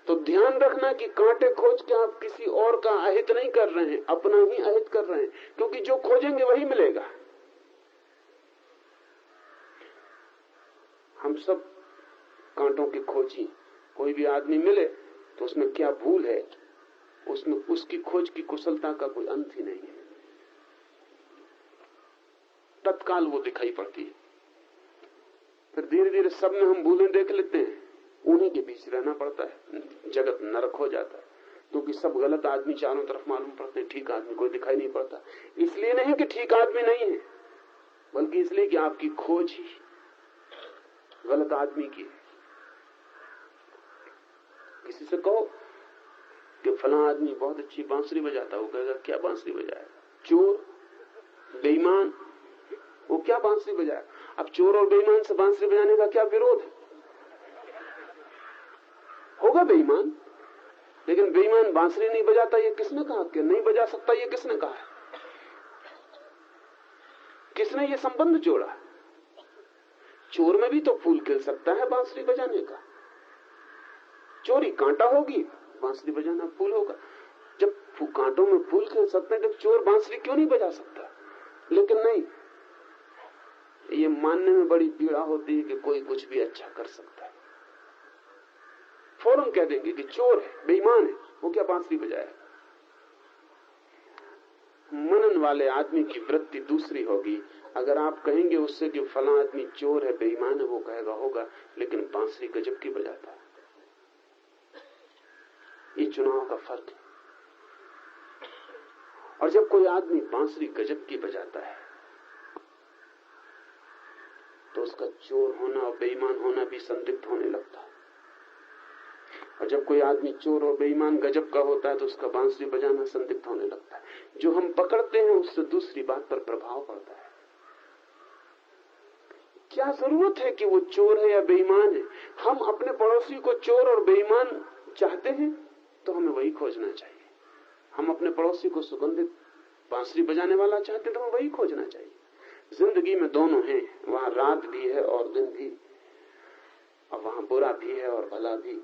तो ध्यान रखना कि कांटे खोज के आप किसी और का अहित नहीं कर रहे हैं, अपना ही अहित कर रहे हैं, क्योंकि जो खोजेंगे वही मिलेगा। हम सब कांटों की खोजी। कोई भी आदमी मिले तो उसमें क्या भूल है, उसमें उसकी खोज की कुशलता का कोई अंत ही नहीं है। तत्काल वो दिखाई पड़ती है। फिर धीरे धीरे सब में हम भूलें देख लेते हैं, उन्हीं के बीच रहना पड़ता है। जगत नरक हो जाता है, क्योंकि सब गलत आदमी चारों तरफ मालूम पड़ते हैं, ठीक आदमी कोई दिखाई नहीं पड़ता। इसलिए नहीं कि ठीक आदमी नहीं है, बल्कि इसलिए कि आपकी खोज ही गलत आदमी की। किसी से कहो कि फलां आदमी बहुत अच्छी बांसुरी बजाता, वो कहेगा क्या बांसुरी बजाया? चोर, बेईमान, वो क्या बांसुरी बजाया? अब चोर और बेईमान से बांसुरी बजाने का क्या विरोध है? होगा बेईमान, लेकिन बेईमान बांसुरी नहीं बजाता ये किसने कहा? कि नहीं बजा सकता ये किसने कहा? किसने ये संबंध जोड़ा? चोर में भी तो फूल खिल सकता है बांसुरी बजाने का। चोरी कांटा होगी, बांसुरी बजाना फूल होगा। जब कांटों में फूल खिल सकते हैं तो चोर बांसुरी क्यों नहीं बजा सकता? लेकिन नहीं, ये मानने में बड़ी पीड़ा होती है कि कोई कुछ भी अच्छा कर सकता है। फौरन कह देंगे कि चोर है, बेईमान है, वो क्या बांसुरी बजाया? मनन वाले आदमी की वृत्ति दूसरी होगी। अगर आप कहेंगे उससे कि फलां आदमी चोर है, बेईमान है, वो कहेगा होगा, लेकिन बांसुरी गजब की बजाता है। ये चुनाव का फर्क है। और जब कोई आदमी बांसुरी गजब की बजाता है तो उसका चोर होना और बेईमान होना भी संदिग्ध होने लगता है। और जब कोई आदमी चोर और बेईमान गजब का होता है तो उसका बांसुरी बजाना संदिग्ध होने लगता है। जो हम पकड़ते हैं उससे दूसरी बात पर प्रभाव पड़ता है। क्या जरूरत है कि वो चोर है या बेईमान है? हम अपने पड़ोसी को चोर और बेईमान चाहते हैं तो हमें वही खोजना चाहिए। हम अपने पड़ोसी को सुगंधित बांसुरी बजाने वाला चाहते हैं तो हमें वही खोजना चाहिए। जिंदगी में दोनों हैं, वहां रात भी है और दिन भी, और वहां बुरा भी है और भला भी।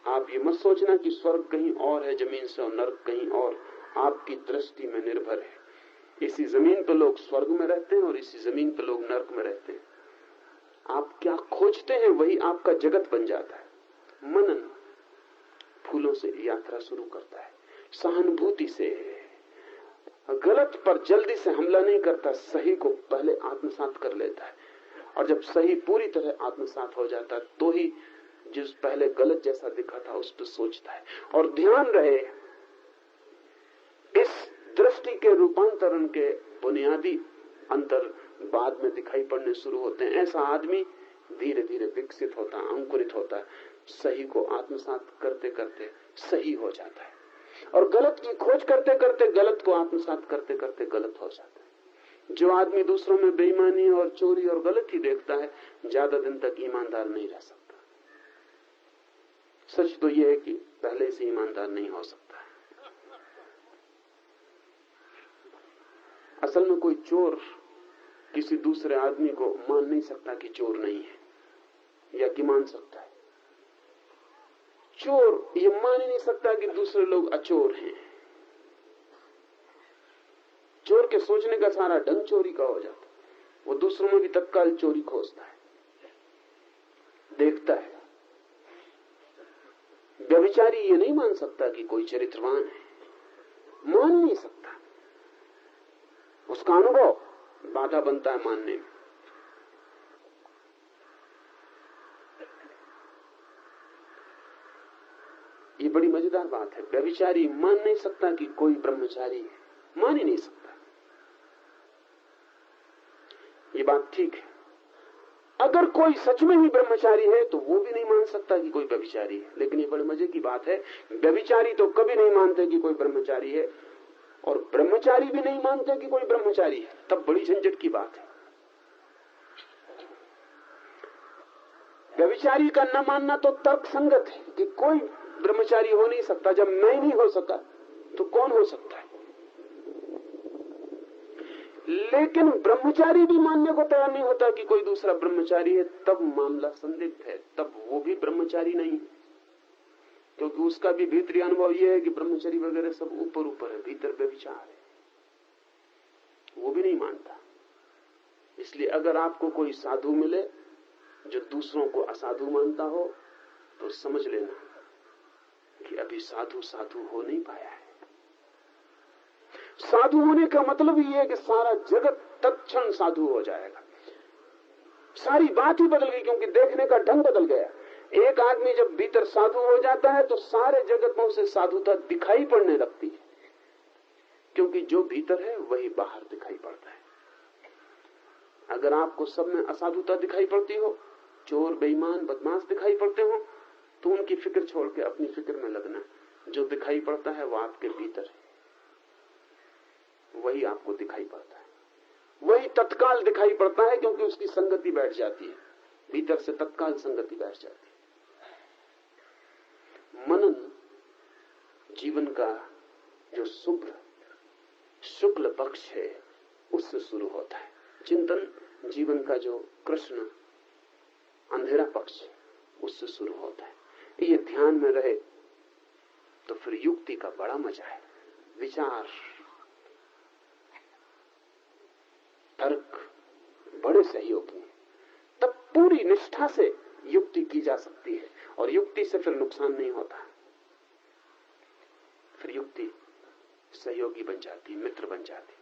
आप ये मत सोचना कि स्वर्ग कहीं और है जमीन से और नर्क कहीं और। आपकी दृष्टि में निर्भर है। इसी जमीन पर लोग स्वर्ग में रहते हैं और इसी जमीन पर लोग नर्क में रहते हैं। आप क्या खोजते हैं वही आपका जगत बन जाता है। मनन फूलों से यात्रा शुरू करता है, सहानुभूति से। गलत पर जल्दी से हमला नहीं करता, सही को पहले आत्मसात कर लेता है। और जब सही पूरी तरह आत्मसात हो जाता है तो ही जिस पहले गलत जैसा दिखा था उस पर सोचता है। और ध्यान रहे, इस दृष्टि के रूपांतरण के बुनियादी अंतर बाद में दिखाई पड़ने शुरू होते हैं। ऐसा आदमी धीरे धीरे विकसित होता है, अंकुरित होता है, सही को आत्मसात करते करते सही हो जाता है। और गलत की खोज करते करते, गलत को आत्मसात करते करते गलत हो जाता है। जो आदमी दूसरों में बेईमानी और चोरी और गलत ही देखता है, ज्यादा दिन तक ईमानदार नहीं रह सकता। सच तो यह है कि पहले से ईमानदार नहीं हो सकता। असल में कोई चोर किसी दूसरे आदमी को मान नहीं सकता कि चोर नहीं है, या कि मान सकता है। चोर ये मान ही नहीं सकता कि दूसरे लोग अचोर हैं। चोर के सोचने का सारा ढंग चोरी का हो जाता। वो दूसरों में भी तत्काल चोरी खोजता है, देखता है। व्यभिचारी ये नहीं मान सकता कि कोई चरित्रवान है, मान नहीं सकता। उसका अनुभव बाधा बनता है मानने में। बड़ी मजेदार बात है। व्यभिचारी मान नहीं सकता कि कोई ब्रह्मचारी है, मान ही नहीं सकता। ये बात ठीक है। अगर कोई सच में ही ब्रह्मचारी है तो वो भी नहीं मान सकता कि कोई व्यभिचारी है। लेकिन ये बड़े मजे की बात है, व्यभिचारी तो कभी नहीं मानते कि कोई ब्रह्मचारी है, और ब्रह्मचारी भी नहीं मानते कि कोई ब्रह्मचारी है। तब बड़ी झंझट की बात है। व्यभिचारी का न मानना तो तर्क संगत है कि कोई ब्रह्मचारी हो नहीं सकता। जब मैं नहीं हो सका तो कौन हो सकता है? लेकिन ब्रह्मचारी भी मानने को तैयार नहीं होता कि कोई दूसरा ब्रह्मचारी है, तब मामला संदिग्ध है। तब वो भी ब्रह्मचारी नहीं, क्योंकि उसका भी भीतरी अनुभव यह है कि ब्रह्मचारी वगैरह सब ऊपर ऊपर है, भीतर व्यभिचार है। वो भी नहीं मानता। इसलिए अगर आपको कोई साधु मिले जो दूसरों को असाधु मानता हो तो समझ लेना कि अभी साधु साधु हो नहीं पाया है। साधु होने का मतलब ये है कि सारा जगत तत्क्षण साधु हो जाएगा। सारी बात ही बदल गई, क्योंकि देखने का ढंग बदल गया। एक आदमी जब भीतर साधु हो जाता है तो सारे जगत में उसे साधुता दिखाई पड़ने लगती है, क्योंकि जो भीतर है वही बाहर दिखाई पड़ता है। अगर आपको सब में असाधुता दिखाई पड़ती हो, चोर बेईमान बदमाश दिखाई पड़ते हो, तो उनकी फिक्र छोड़ के अपनी फिक्र में लगना। जो दिखाई पड़ता है वो आपके भीतर है, वही आपको दिखाई पड़ता है, वही तत्काल दिखाई पड़ता है, क्योंकि उसकी संगति बैठ जाती है, भीतर से तत्काल संगति बैठ जाती है। मनन जीवन का जो शुक्ल पक्ष है उससे शुरू होता है। चिंतन जीवन का जो कृष्ण अंधेरा पक्ष है उससे शुरू होता है। ये ध्यान में रहे तो फिर युक्ति का बड़ा मजा है। विचार तर्क बड़े सहयोगी हैं। तब पूरी निष्ठा से युक्ति की जा सकती है, और युक्ति से फिर नुकसान नहीं होता। फिर युक्ति सहयोगी बन जाती, मित्र बन जाती।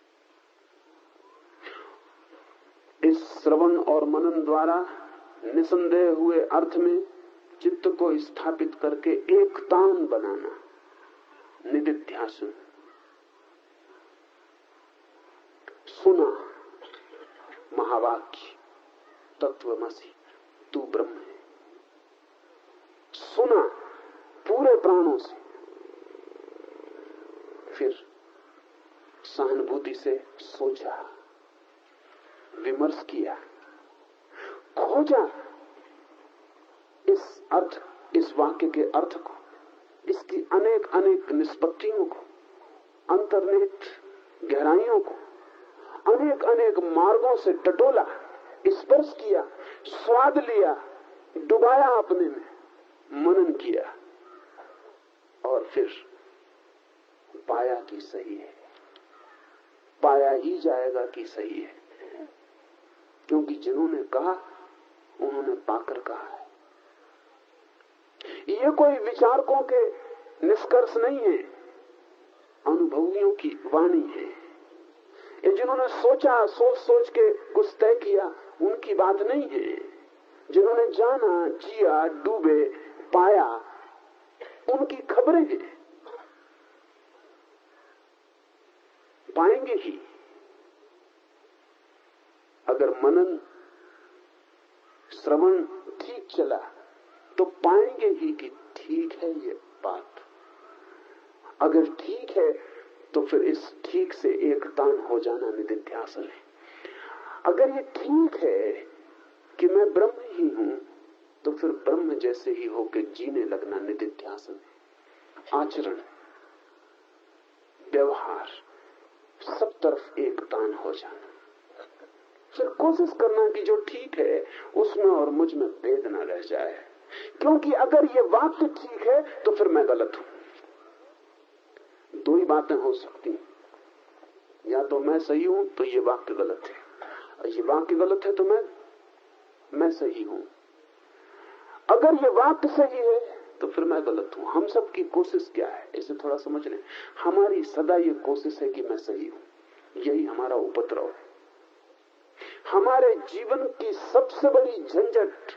इस श्रवण और मनन द्वारा निसंदेह हुए अर्थ में चित्त को स्थापित करके एक तान बनाना, निदिध्यासन। सुना महावाक्य तत्वमसि, तू ब्रह्म है। सुना पूरे प्राणों से, फिर सहानुभूति से सोचा, विमर्श किया, खोजा इस अर्थ, इस वाक्य के अर्थ को, इसकी अनेक अनेक निष्पत्तियों को, अंतर्निहित गहराइयों को अनेक अनेक मार्गों से टटोला, स्पर्श किया, स्वाद लिया, डुबाया अपने में, मनन किया, और फिर पाया कि सही है। पाया ही जाएगा कि सही है, क्योंकि जिन्होंने कहा उन्होंने पाकर कहा है। ये कोई विचारकों के निष्कर्ष नहीं है, अनुभवियों की वाणी है। ये जिन्होंने सोचा, सोच सोच के कुछ तय किया, उनकी बात नहीं है। जिन्होंने जाना, जिया, डूबे, पाया, उनकी खबरें हैं। पाएंगे ही। अगर मनन श्रवण ठीक चला तो पाएंगे ही कि ठीक है ये बात। अगर ठीक है तो फिर इस ठीक से एक तान हो जाना निदिध्यासन है। अगर ये ठीक है कि मैं ब्रह्म ही हूं, तो फिर ब्रह्म जैसे ही होकर जीने लगना निदिध्यासन है। आचरण, व्यवहार, सब तरफ एक तान हो जाना। फिर कोशिश करना कि जो ठीक है उसमें और मुझ में भेद न रह जाए, क्योंकि अगर ये वाक्य ठीक है तो फिर मैं गलत हूं। दो ही बातें हो सकती, या तो मैं सही हूं तो ये वाक्य गलत है, और ये वाक्य गलत है तो मैं सही हूं। अगर ये वाक्य सही है तो फिर मैं गलत हूं। हम सब की कोशिश क्या है, इसे थोड़ा समझ लें। हमारी सदा ये कोशिश है कि मैं सही हूं। यही हमारा उपद्रव है। हमारे जीवन की सबसे बड़ी झंझट,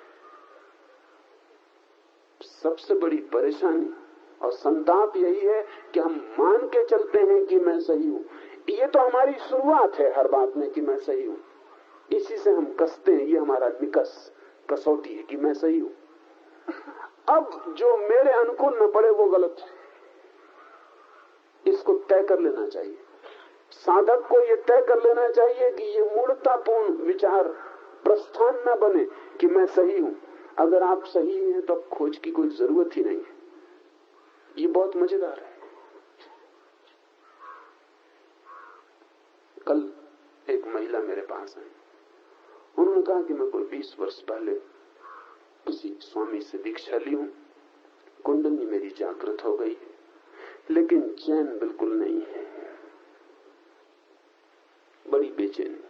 सबसे बड़ी परेशानी और संताप यही है कि हम मान के चलते हैं कि मैं सही हूं। ये तो हमारी शुरुआत है हर बात में कि मैं सही हूं, इसी से हम कसते हैं, ये हमारा निकस कसौटी है कि मैं सही हूं। अब जो मेरे अनुकूल न पड़े वो गलत है, इसको तय कर लेना चाहिए। साधक को ये तय कर लेना चाहिए कि ये मूर्खतापूर्ण विचार प्रस्थान न बने कि मैं सही हूं। अगर आप सही हैं तो खोज की कोई जरूरत ही नहीं है। ये बहुत मजेदार है। कल एक महिला मेरे पास आई, उन्होंने कहा कि मैं कोई 20 वर्ष पहले किसी स्वामी से दीक्षा ली हूं, कुंडली मेरी जागृत हो गई है, लेकिन चैन बिल्कुल नहीं है, बड़ी बेचैनी।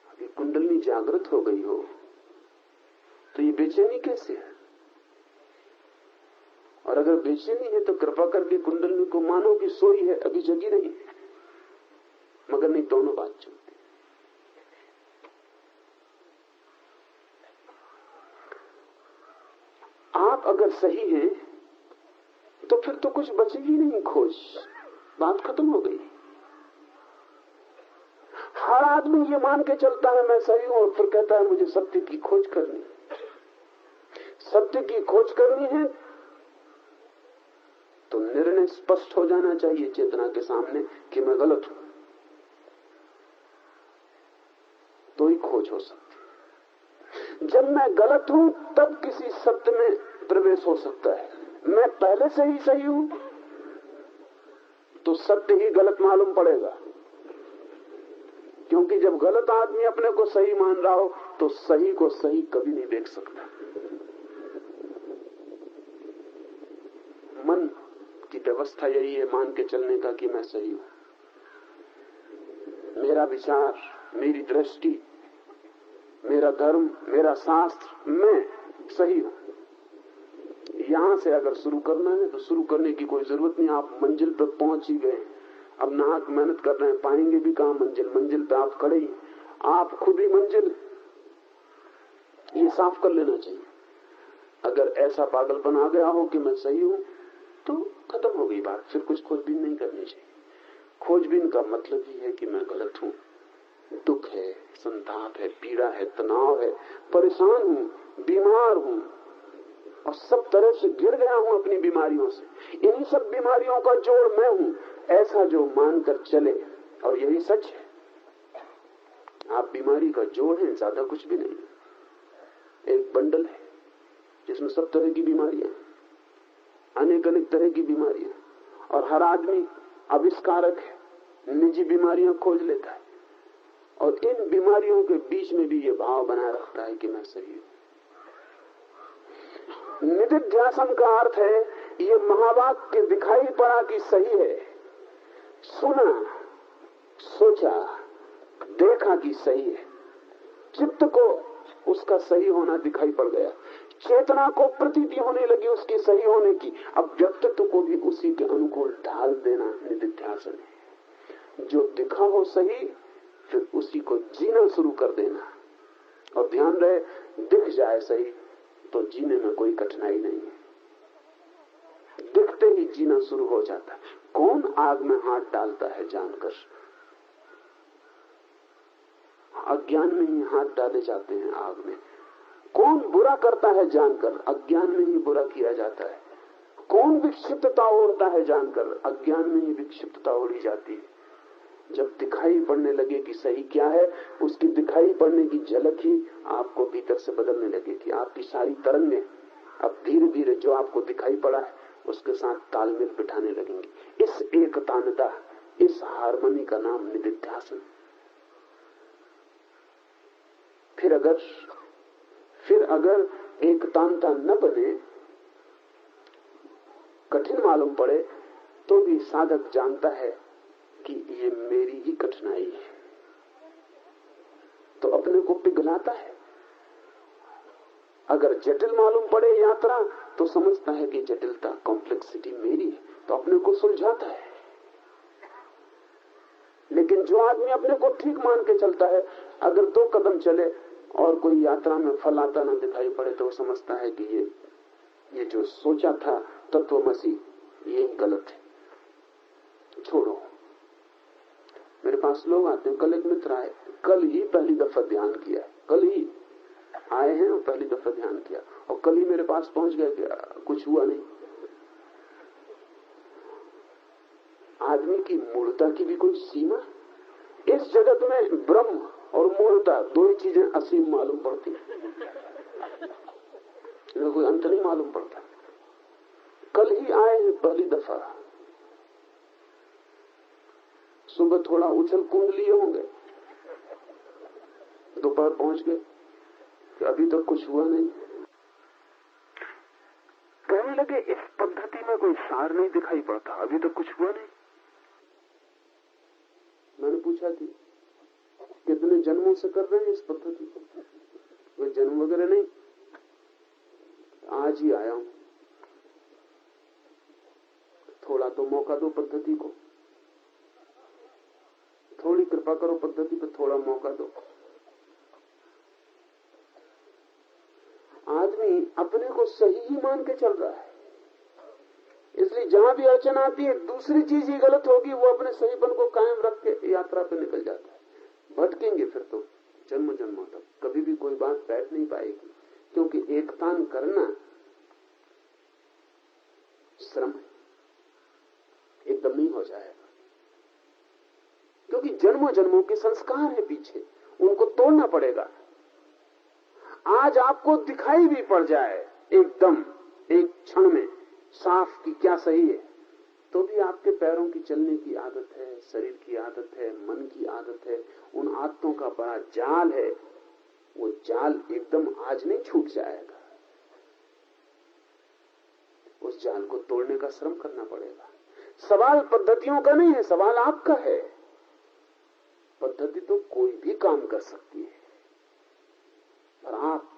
अभी कुंडली जागृत हो गई हो तो ये बेचैनी कैसे है? और अगर बेचैनी है तो कृपा करके कुंडली को मानो कि सोई है, अभी जगी नहीं है। मगर नहीं, दोनों बात चलती। आप अगर सही हैं तो फिर तो कुछ बचेगी नहीं खोज, बात खत्म हो गई। हर आदमी ये मान के चलता है मैं सही हूं और फिर कहता है मुझे सत्य की खोज करनी। सत्य की खोज करनी है तो निर्णय स्पष्ट हो जाना चाहिए चेतना के सामने कि मैं गलत हूं, तो ही खोज हो सकती। जब मैं गलत हूं तब किसी सत्य में प्रवेश हो सकता है। मैं पहले से ही सही हूं तो सत्य ही गलत मालूम पड़ेगा, क्योंकि जब गलत आदमी अपने को सही मान रहा हो तो सही को सही कभी नहीं देख सकता। मन की व्यवस्था यही है मान के चलने का कि मैं सही हूं, मेरा विचार, मेरी दृष्टि, मेरा धर्म, मेरा शास्त्र, मैं सही हूं। यहां से अगर शुरू करना है तो शुरू करने की कोई जरूरत नहीं, आप मंजिल पर पहुंच ही गए। अब नाहक मेहनत कर रहे हैं, पाएंगे भी कहां मंजिल? मंजिल पे आप खड़े ही, आप खुद ही मंजिल। ये साफ कर लेना चाहिए। अगर ऐसा पागलपन आ गया हो कि मैं सही हूं तो खत्म हो गई बात, फिर कुछ खोजबीन नहीं करनी चाहिए। खोजबीन का मतलब ही है कि मैं गलत हूं, दुख है, संताप है, पीड़ा है, तनाव है, परेशान हूं, बीमार हूं और सब तरह से गिर गया हूं अपनी बीमारियों से। इन्हीं सब बीमारियों का जोड़ मैं हूं, ऐसा जो मानकर चले, और यही सच है। आप बीमारी का जोड़ हैं, ज्यादा कुछ भी नहीं। एक बंडल है जिसमें सब तरह की बीमारियां, अनेक अनेक तरह की बीमारियां, और हर आदमी आविष्कारक है, निजी बीमारियां खोज लेता है और इन बीमारियों के बीच में भी ये भाव बनाए रखता है कि मैं सही हूं। निदिध्यासन का अर्थ है ये महावाक्य दिखाई पड़ा कि सही है, सुना, सोचा, देखा कि सही है, चित्त को उसका सही होना दिखाई पड़ गया, चेतना को प्रतीति होने लगी उसकी सही होने की। अब व्यक्तित्व को भी उसी के अनुकूल ढाल देना निदिध्यासन है। जो दिखा हो सही, फिर उसी को जीना शुरू कर देना। और ध्यान रहे, दिख जाए सही तो जीने में कोई कठिनाई नहीं है, दिखते ही जीना शुरू हो जाता है। कौन आग में हाथ डालता है जानकर? अज्ञान में ही हाथ डाले जाते हैं आग में। कौन बुरा करता है जानकर? अज्ञान में ही बुरा किया जाता है। कौन विक्षिप्तता ओढ़ता है जानकर? अज्ञान में ही विक्षिप्तता ओढ़ी जाती है। जब दिखाई पड़ने लगे कि सही क्या है, उसकी दिखाई पड़ने की झलक ही आपको भीतर से बदलने लगेगी। आपकी सारी तरंगें अब धीरे धीरे जो आपको दिखाई पड़ा है उसके साथ तालमेल बिठाने लगेंगी। इस एकतानता, इस हार्मनी का नाम निदिध्यासन। फिर अगर एकतानता न बने, कठिन मालूम पड़े, तो भी साधक जानता है कि ये मेरी ही कठिनाई है, तो अपने को पिघलाता है। अगर जटिल मालूम पड़े यात्रा, तो समझता है कि जटिलता, कॉम्प्लेक्सिटी मेरी है, तो अपने को सुलझाता है। लेकिन जो आदमी अपने को ठीक मान के चलता है, अगर 2 कदम चले और कोई यात्रा में फल आता ना दिखाई पड़े तो वो समझता है कि ये जो सोचा था तत्वमसी ये गलत है, छोड़ो। मेरे पास लोग आते हैं, कल एक मित्र आए, कल ही पहली दफा ध्यान किया, कल ही आए हैं और पहली दफा ध्यान किया और कल ही मेरे पास पहुंच गए कि कुछ हुआ नहीं। आदमी की मूर्ता की भी कोई सीमा? इस जगत में ब्रह्म और मूर्ता दो ही चीजें असीम मालूम पड़ती, कोई अंतर नहीं मालूम पड़ता। कल ही आए हैं पहली दफा, सुबह थोड़ा उछल कूद लिए होंगे, दोपहर पहुंच गए कि अभी तक कुछ हुआ नहीं। कहने लगे इस पद्धति में कोई सार नहीं दिखाई पड़ता, अभी तक कुछ हुआ नहीं। मैंने पूछा कि कितने जन्मों से कर रहे हैं इस पद्धति को? वे जन्म वगैरह नहीं, आज ही आया हूं, थोड़ा तो मौका दो पद्धति को, थोड़ी कृपा करो पद्धति पे, थोड़ा मौका दो। आदमी अपने को सही ही मान के चल रहा है, इसलिए जहां भी अड़चन आती है दूसरी चीज ही गलत होगी, वो अपने सहीपन को कायम रख के यात्रा पे निकल जाता है। भटकेंगे फिर तो जन्म जन्मों तक, कभी भी कोई बात बैठ नहीं पाएगी, क्योंकि एकतान करना श्रम है, एकदम नहीं हो जाएगा, क्योंकि जन्मों जन्मों के संस्कार है पीछे, उनको तोड़ना पड़ेगा। आज आपको दिखाई भी पड़ जाए एकदम एक क्षण में साफ कि क्या सही है, तो भी आपके पैरों की चलने की आदत है, शरीर की आदत है, मन की आदत है, उन आदतों का बड़ा जाल है। वो जाल एकदम आज नहीं छूट जाएगा, उस जाल को तोड़ने का श्रम करना पड़ेगा। सवाल पद्धतियों का नहीं है, सवाल आपका है। पद्धति तो कोई भी काम कर सकती है, पर आप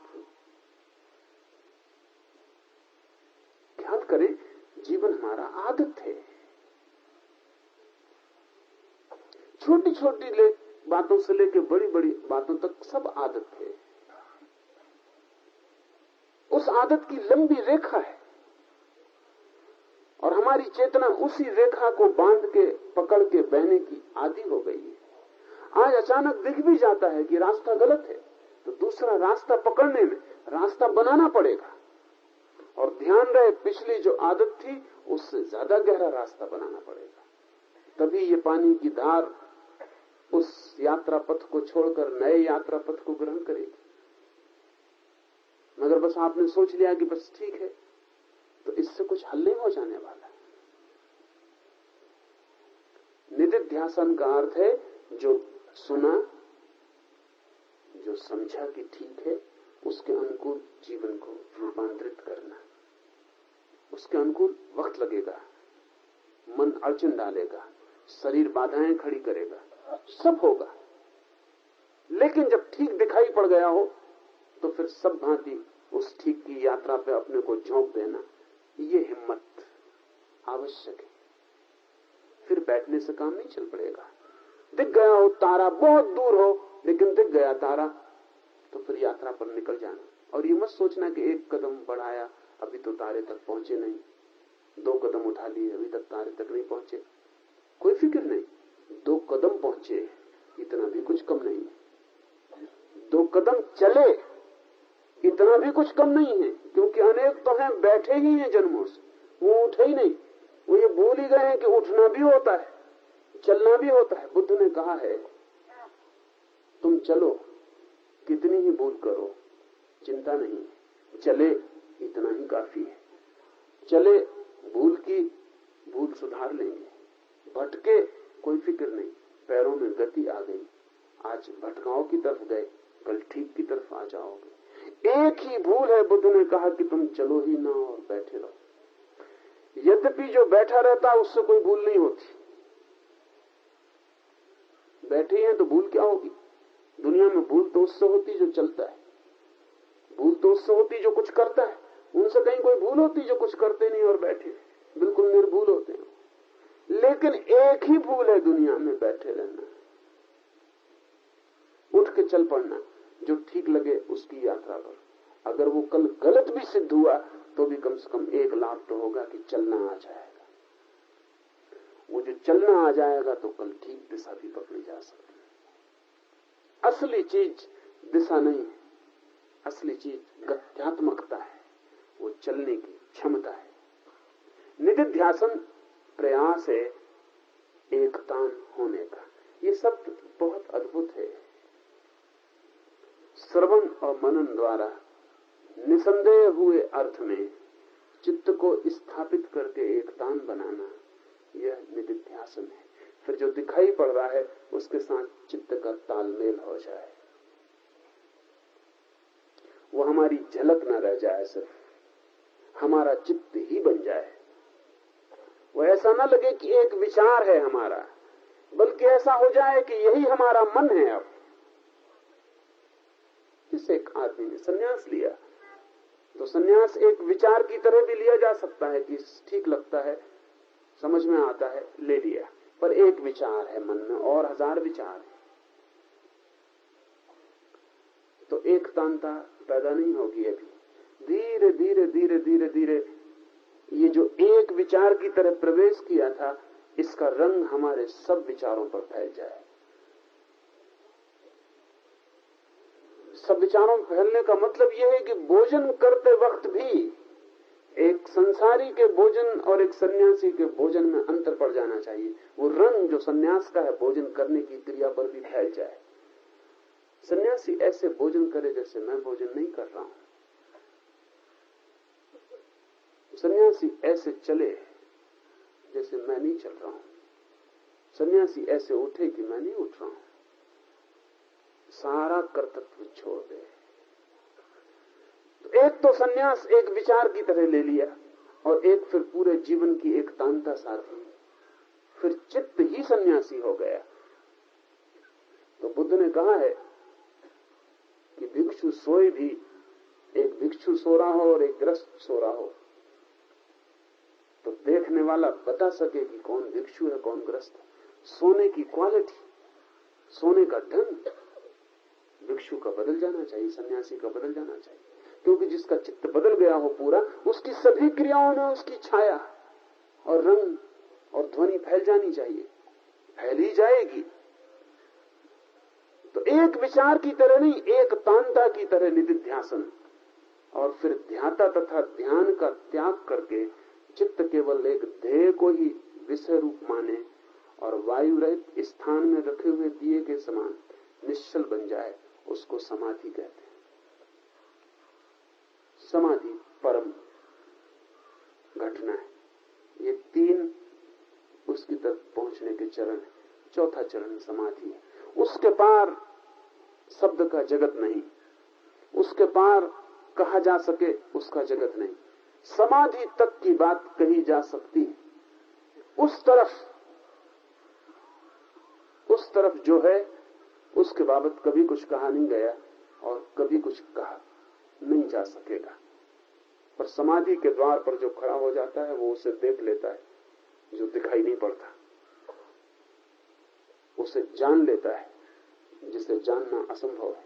ख्याल करें, जीवन हमारा आदत है। छोटी छोटी बातों से लेकर बड़ी बड़ी बातों तक सब आदत है। उस आदत की लंबी रेखा है और हमारी चेतना उसी रेखा को बांध के पकड़ के बहने की आदी हो गई है। आज अचानक दिख भी जाता है कि रास्ता गलत है, तो दूसरा रास्ता पकड़ने में रास्ता बनाना पड़ेगा, और ध्यान रहे पिछली जो आदत थी उससे ज्यादा गहरा रास्ता बनाना पड़ेगा, तभी ये पानी की धार उस यात्रा पथ को छोड़कर नए यात्रा पथ को ग्रहण करेगी। मगर बस आपने सोच लिया कि बस ठीक है, तो इससे कुछ हल नहीं हो जाने वाला। निधिध्यासन का अर्थ है जो सुना, जो समझा कि ठीक है, उसके अनुकूल जीवन को रूपांतरित करना। उसके अनुकूल वक्त लगेगा, मन अड़चन डालेगा, शरीर बाधाएं खड़ी करेगा, सब होगा, लेकिन जब ठीक दिखाई पड़ गया हो तो फिर सब भांति उस ठीक की यात्रा पे अपने को झोंक देना, ये हिम्मत आवश्यक है। फिर बैठने से काम नहीं चल पड़ेगा। दिख गया हो तारा, बहुत दूर हो लेकिन दिख गया तारा, तो फिर यात्रा पर निकल जाना। और ये मत सोचना कि एक कदम बढ़ाया अभी तो तारे तक पहुंचे नहीं, 2 कदम उठा लिए अभी तक तारे तक नहीं पहुंचे। कोई फिक्र नहीं, 2 कदम पहुंचे इतना भी कुछ कम नहीं है, 2 कदम चले इतना भी कुछ कम नहीं है, क्योंकि अनेक तो हैं बैठे ही हैं जन्मों से, वो उठे ही नहीं। वो ये भूल ही गए हैं कि उठना भी होता है, चलना भी होता है। बुद्ध ने कहा है तुम चलो, कितनी ही भूल करो चिंता नहीं, चले इतना ही काफी है। चले, भूल सुधार लेंगे, भटके कोई फिक्र नहीं, पैरों में गति आ गई, आज भटकाओं की तरफ गए, कल ठीक की तरफ आ जाओगे। एक ही भूल है, बुद्ध ने कहा कि तुम चलो ही ना और बैठे रहो। यद्यपि जो बैठा रहता है उससे कोई भूल नहीं होती, बैठे हैं तो भूल क्या होगी? दुनिया में भूल तो उससे होती जो चलता है, भूल तो उससे होती जो कुछ करता है। उनसे कहीं कोई भूल होती जो कुछ करते नहीं और बैठे बिल्कुल निर्भूल होते हैं। लेकिन एक ही भूल है दुनिया में, बैठे रहना, उठ के चल पड़ना। जो ठीक लगे उसकी यात्रा करो। अगर वो कल गलत भी सिद्ध हुआ तो भी कम से कम एक लाभ तो होगा कि चलना आ जाएगा। वो जो चलना आ जाएगा तो कल ठीक दिशा भी पकड़ी जा सकती है। असली चीज दिशा नहीं है, असली चीज गत्यात्मकता है, वो चलने की क्षमता है। निधिध्यासन प्रयास है एकतान होने का। ये शब्द बहुत अद्भुत है। श्रवण और मनन द्वारा निसंदेह हुए अर्थ में चित्त को स्थापित करके एकतान बनाना, यह निधिध्यासन है। फिर जो दिखाई पड़ रहा है उसके साथ चित्त का तालमेल हो जाए, वो हमारी झलक न रह जाए, सिर्फ हमारा चित्त ही बन जाए। वो ऐसा न लगे कि एक विचार है हमारा, बल्कि ऐसा हो जाए कि यही हमारा मन है। अब जिस एक आदमी ने संन्यास लिया तो संन्यास एक विचार की तरह भी लिया जा सकता है कि ठीक लगता है, समझ में आता है, ले लिया। पर एक विचार है मन में और 1000 विचार है, तो एकतांता पैदा नहीं होगी। अभी धीरे धीरे धीरे धीरे धीरे ये जो एक विचार की तरह प्रवेश किया था, इसका रंग हमारे सब विचारों पर फैल जाए। सब विचारों में फैलने का मतलब यह है कि भोजन करते वक्त भी एक संसारी के भोजन और एक सन्यासी के भोजन में अंतर पड़ जाना चाहिए। वो रंग जो सन्यास का है भोजन करने की क्रिया पर भी फैल जाए। सन्यासी ऐसे भोजन करे जैसे मैं भोजन नहीं कर रहा हूं। सन्यासी ऐसे चले जैसे मैं नहीं चल रहा हूं। सन्यासी ऐसे उठे कि मैं नहीं उठ रहा हूं। सारा कर्तव्य छोड़ दे। तो एक तो सन्यास एक विचार की तरह ले लिया, और एक फिर पूरे जीवन की एकतांता साथी, फिर चित्त ही सन्यासी हो गया। तो बुद्ध ने कहा है कि भिक्षु सोए भी, एक भिक्षु सो रहा हो और एक ग्रस्त सो रहा हो, तो देखने वाला बता सके कि कौन भिक्षु है कौन ग्रस्त है। सोने की क्वालिटी, सोने का ढंग भिक्षु का बदल जाना चाहिए, सन्यासी का बदल जाना चाहिए। क्योंकि जिसका चित्त बदल गया हो पूरा, उसकी सभी क्रियाओं में उसकी छाया और रंग और ध्वनि फैल जानी चाहिए, फैल ही जाएगी। तो एक विचार की तरह नहीं, एक तांता की तरह निधिध्यासन, और फिर ध्याता तथा ध्यान का त्याग करके चित्त केवल एक ध्येय को ही विषय रूप माने और वायु रहित स्थान में रखे हुए दिए के समान निश्चल बन जाए, उसको समाधि कहते हैं। समाधि परम घटना है। ये 3 उसकी तरफ पहुंचने के चरण है। चौथा चरण समाधि है। उसके पार शब्द का जगत नहीं, उसके पार कहा जा सके उसका जगत नहीं। समाधि तक की बात कही जा सकती है। उस तरफ जो है उसके बाबत कभी कुछ कहा नहीं गया और कभी कुछ कहा नहीं जा सकेगा। पर समाधि के द्वार पर जो खड़ा हो जाता है वो उसे देख लेता है जो दिखाई नहीं पड़ता, उसे जान लेता है जिसे जानना असंभव है,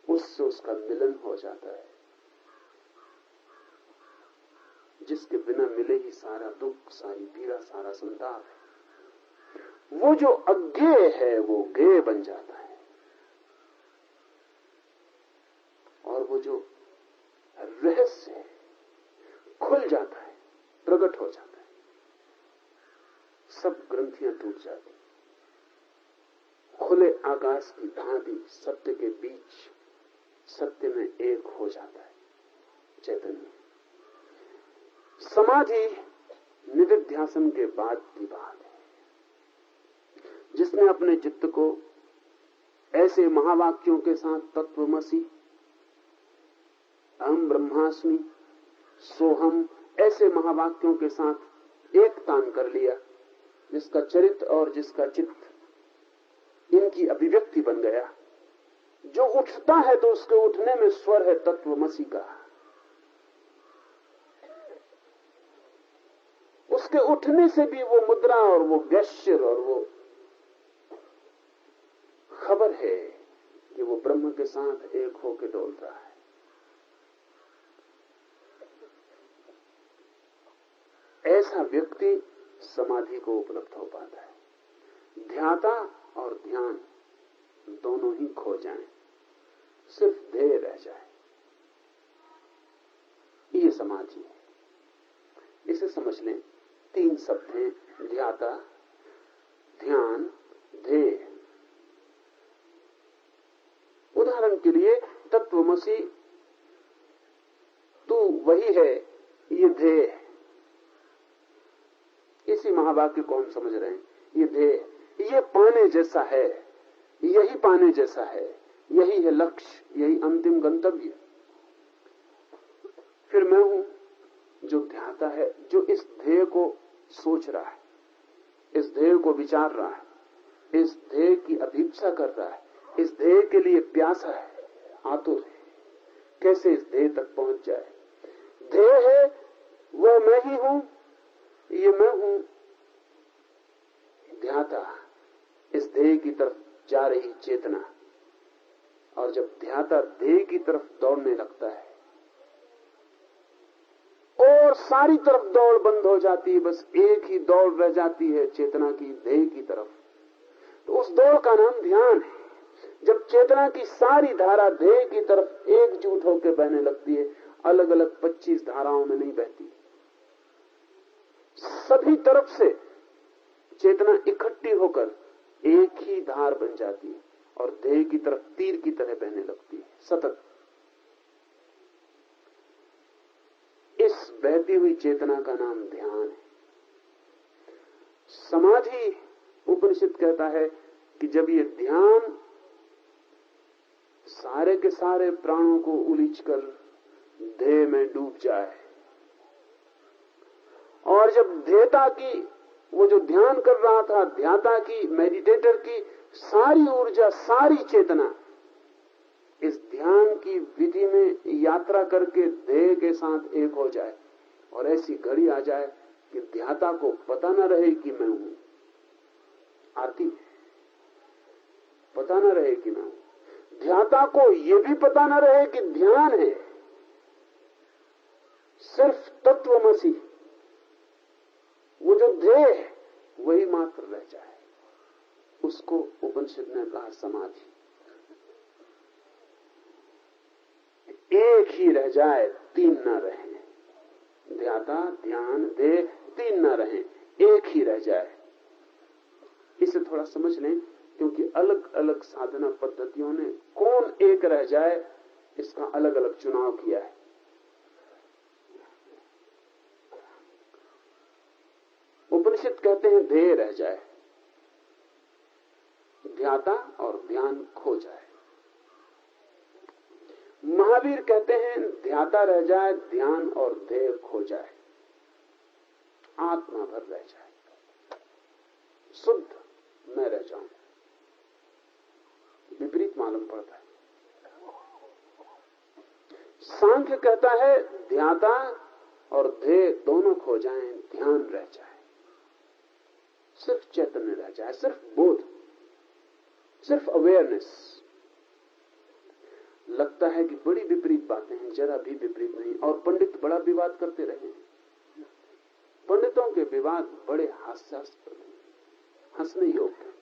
उससे उसका मिलन हो जाता है। जिसके बिना मिले ही सारा दुख, सारी पीड़ा, सारा संताप है। वो जो अज्ञेय है वो ज्ञेय बन जाता है, और वो जो रहस्य है खुल जाता है, प्रकट हो जाता है। सब ग्रंथियां टूट जाती, खुले आकाश की भांति सत्य के बीच सत्य में एक हो जाता है चैतन्य। समाधि निधिध्यासन के बाद की बात है। जिसने अपने चित्त को ऐसे महावाक्यों के साथ तत्वमसि, अहम ब्रह्मास्मि, सोहम, ऐसे महावाक्यों के साथ एक तान कर लिया, जिसका चरित्र और जिसका चित्त इनकी अभिव्यक्ति बन गया। जो उठता है तो उसके उठने में स्वर है तत्वमसि का। उसके उठने से भी वो मुद्रा और वो गेस्चर और वो खबर है कि वो ब्रह्म के साथ एक होके डोल रहा है। ऐसा व्यक्ति समाधि को उपलब्ध हो पाता है। ध्याता और ध्यान दोनों ही खो जाएं, सिर्फ ध्येय रह जाए, ये समाधि है। इसे समझ लें, 3 शब्द हैं, ध्याता, ध्यान, ध्येय। उदाहरण के लिए तत्वमसि तू वही है, ये ध्येय है। इसी महावाक्य को हम समझ रहे हैं, ये ध्येय, ये पाने जैसा है, यही पाने जैसा है, यही है लक्ष्य, यही अंतिम गंतव्य। फिर मैं हूं जो ध्याता है, जो इस ध्येय को सोच रहा है, इस ध्येय को विचार रहा है, इस ध्येय की अभीप्सा कर रहा है, इस ध्येय के लिए प्यासा है, आतुर है, कैसे इस ध्येय तक पहुंच जाए। ध्येय है वह मैं ही हूं, ये मैं हूं ध्याता, इस ध्येय की तरफ जा रही चेतना। और जब ध्याता ध्येय की तरफ दौड़ने लगता है और सारी तरफ दौड़ बंद हो जाती है, बस एक ही दौड़ रह जाती है चेतना की ध्येय की तरफ, तो उस दौड़ का नाम ध्यान है। जब चेतना की सारी धारा ध्येय की तरफ एकजुट होकर बहने लगती है, अलग अलग 25 धाराओं में नहीं बहती, सभी तरफ से चेतना इकट्ठी होकर एक ही धार बन जाती है और ध्येय की तरफ तीर की तरह बहने लगती है सतत। इस बहती हुई चेतना का नाम ध्यान है। समाधि, उपनिषद कहता है कि जब ये ध्यान सारे के सारे प्राणों को उलीचकर ध्येय में डूब जाए, और जब ध्येयता की, वो जो ध्ययान कर रहा था, ध्याता की, मेडिटेटर की सारी ऊर्जा, सारी चेतना इस ध्यान की विधि में यात्रा करके ध्येय के साथ एक हो जाए, और ऐसी घड़ी आ जाए कि ध्याता को पता न रहे कि मैं हूं, आती पता न रहे कि मैं हूं, ध्याता को यह भी पता न रहे कि ध्यान है, सिर्फ तत्वमसि, वो जो ध्येय है वही मात्र रह जाए। उसको उपनिषद ने कहा समाधि। एक ही रह जाए, 3 न रहे, ध्याता, ध्यान, ध्येय, 3 न रहे, एक ही रह जाए। इसे थोड़ा समझ लें, क्योंकि अलग अलग साधना पद्धतियों ने कौन एक रह जाए इसका अलग अलग चुनाव किया है। उपनिषद कहते हैं ध्येय रह जाए, ध्याता और ध्यान खो जाए। महावीर कहते हैं ध्याता रह जाए, ध्यान और ध्येय खो जाए, आत्मा भर रह जाए, शुद्ध मैं रह जाऊं। विपरीत मालूम पड़ता है। सांख्य कहता है ध्याता और ध्येय दोनों खो जाएं, ध्यान रह जाए, सिर्फ चैतन्य रह जाए, सिर्फ बोध, सिर्फ अवेयरनेस। लगता है कि बड़ी विपरीत बातें हैं, जरा भी विपरीत नहीं। और पंडित बड़ा विवाद करते रहे। पंडितों के विवाद बड़े हास्यास्पद, हंसने योग्य।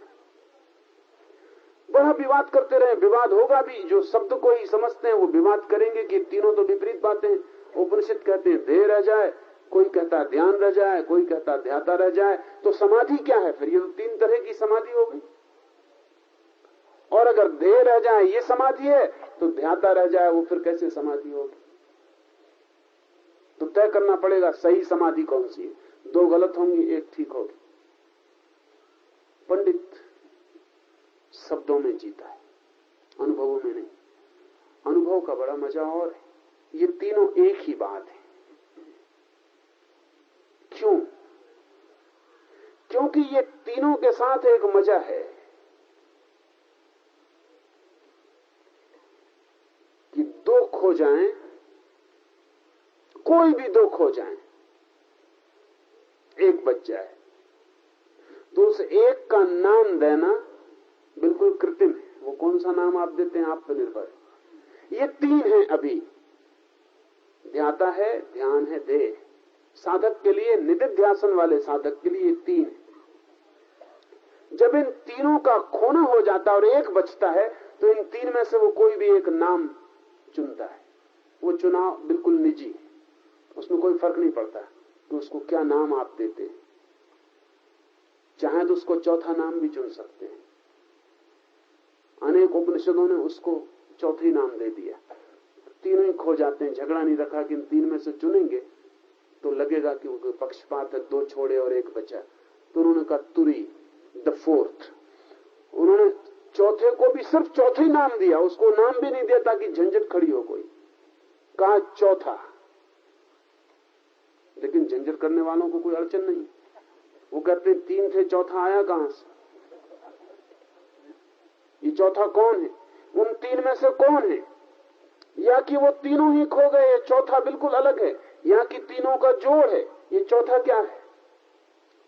बड़ा विवाद करते रहे, विवाद होगा भी। जो शब्द को ही समझते हैं वो विवाद करेंगे कि तीनों तो विपरीत बातें हैं। उपनिषद कहते हैं ध्येय रह जाए, कोई कहता ध्यान रह जाए, कोई कहता ध्याता रह जाए। तो समाधि क्या है फिर? ये तो 3 तरह की समाधि हो गई। और अगर ध्येय रह जाए ये समाधि है, तो ध्याता रह जाए वो फिर कैसे समाधि होगी? तो तय करना पड़ेगा सही समाधि कौन सी है। 2 गलत होंगी, 1 ठीक होगी। पंडित शब्दों में जीता है, अनुभवों में नहीं। अनुभव का बड़ा मजा और है। ये तीनों एक ही बात है। क्यों? क्योंकि ये तीनों के साथ एक मजा है कि 2 खो जाएं, कोई भी 2 खो जाएं, 1 बच जाए। तो उस एक का नाम देना बिल्कुल कृत्रिम है, वो कौन सा नाम आप देते हैं आप पर निर्भर है। ये तीन है अभी, ध्याता है, ध्यान है, देह। साधक के लिए, निधिध्यासन वाले साधक के लिए तीन है। जब इन तीनों का खोना हो जाता और एक बचता है तो इन तीन में से वो कोई भी एक नाम चुनता है। वो चुनाव बिल्कुल निजी है, उसमें कोई फर्क नहीं पड़ता कि उसको क्या नाम आप देते हैं। चाहे तो उसको चौथा नाम भी चुन सकते हैं। अनेक उपनिषदों ने उसको चौथी नाम दे दिया। तीनों ही खो जाते हैं, झगड़ा नहीं रखा कि इन तीन में से चुनेंगे तो लगेगा कि वो पक्षपात है, दो छोड़े और एक बचा, तो उन्होंने कहा तुरी, द फोर्थ। उन्होंने चौथे को भी सिर्फ चौथे ही नाम दिया, उसको नाम भी नहीं दिया ताकि झंझट खड़ी हो कोई, कहा चौथा। लेकिन झंझट करने वालों को कोई अड़चन नहीं। वो कहते हैं तीन थे, चौथा आया कहां से? ये चौथा कौन है? उन तीन में से कौन है? या कि वो तीनों ही खो गए, चौथा बिल्कुल अलग है, या कि तीनों का जोड़ है, ये चौथा क्या है?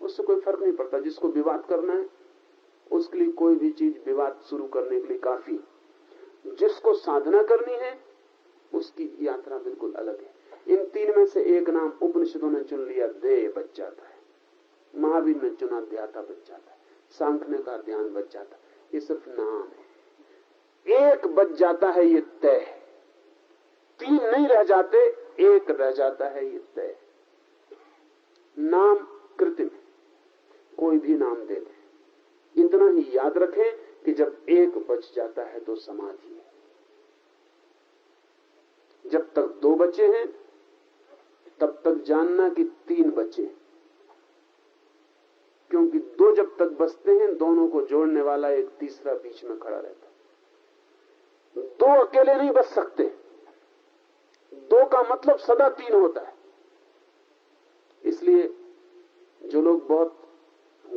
उससे कोई फर्क नहीं पड़ता। जिसको विवाद करना है उसके लिए कोई भी चीज विवाद शुरू करने के लिए काफी। जिसको साधना करनी है उसकी यात्रा बिल्कुल अलग है। इन तीन में से एक नाम उपनिषदों ने चुन लिया, देह बच जाता है। महावीर ने चुना ध्याता बच जाता है। सांख्य ने कहा ध्यान बच जाता है। ये सिर्फ नाम है। एक बच जाता है, ये तय है। तीन नहीं रह जाते, एक रह जाता है, ये तय। नाम कृत्रिम, कोई भी नाम दे दे। इतना ही याद रखें कि जब एक बच जाता है तो समाधि है। जब तक दो बचे हैं तब तक जानना कि तीन बचे, क्योंकि दो जब तक बचते हैं दोनों को जोड़ने वाला एक तीसरा बीच में खड़ा रहता है। दो अकेले नहीं बच सकते, दो का मतलब सदा तीन होता है। इसलिए जो लोग बहुत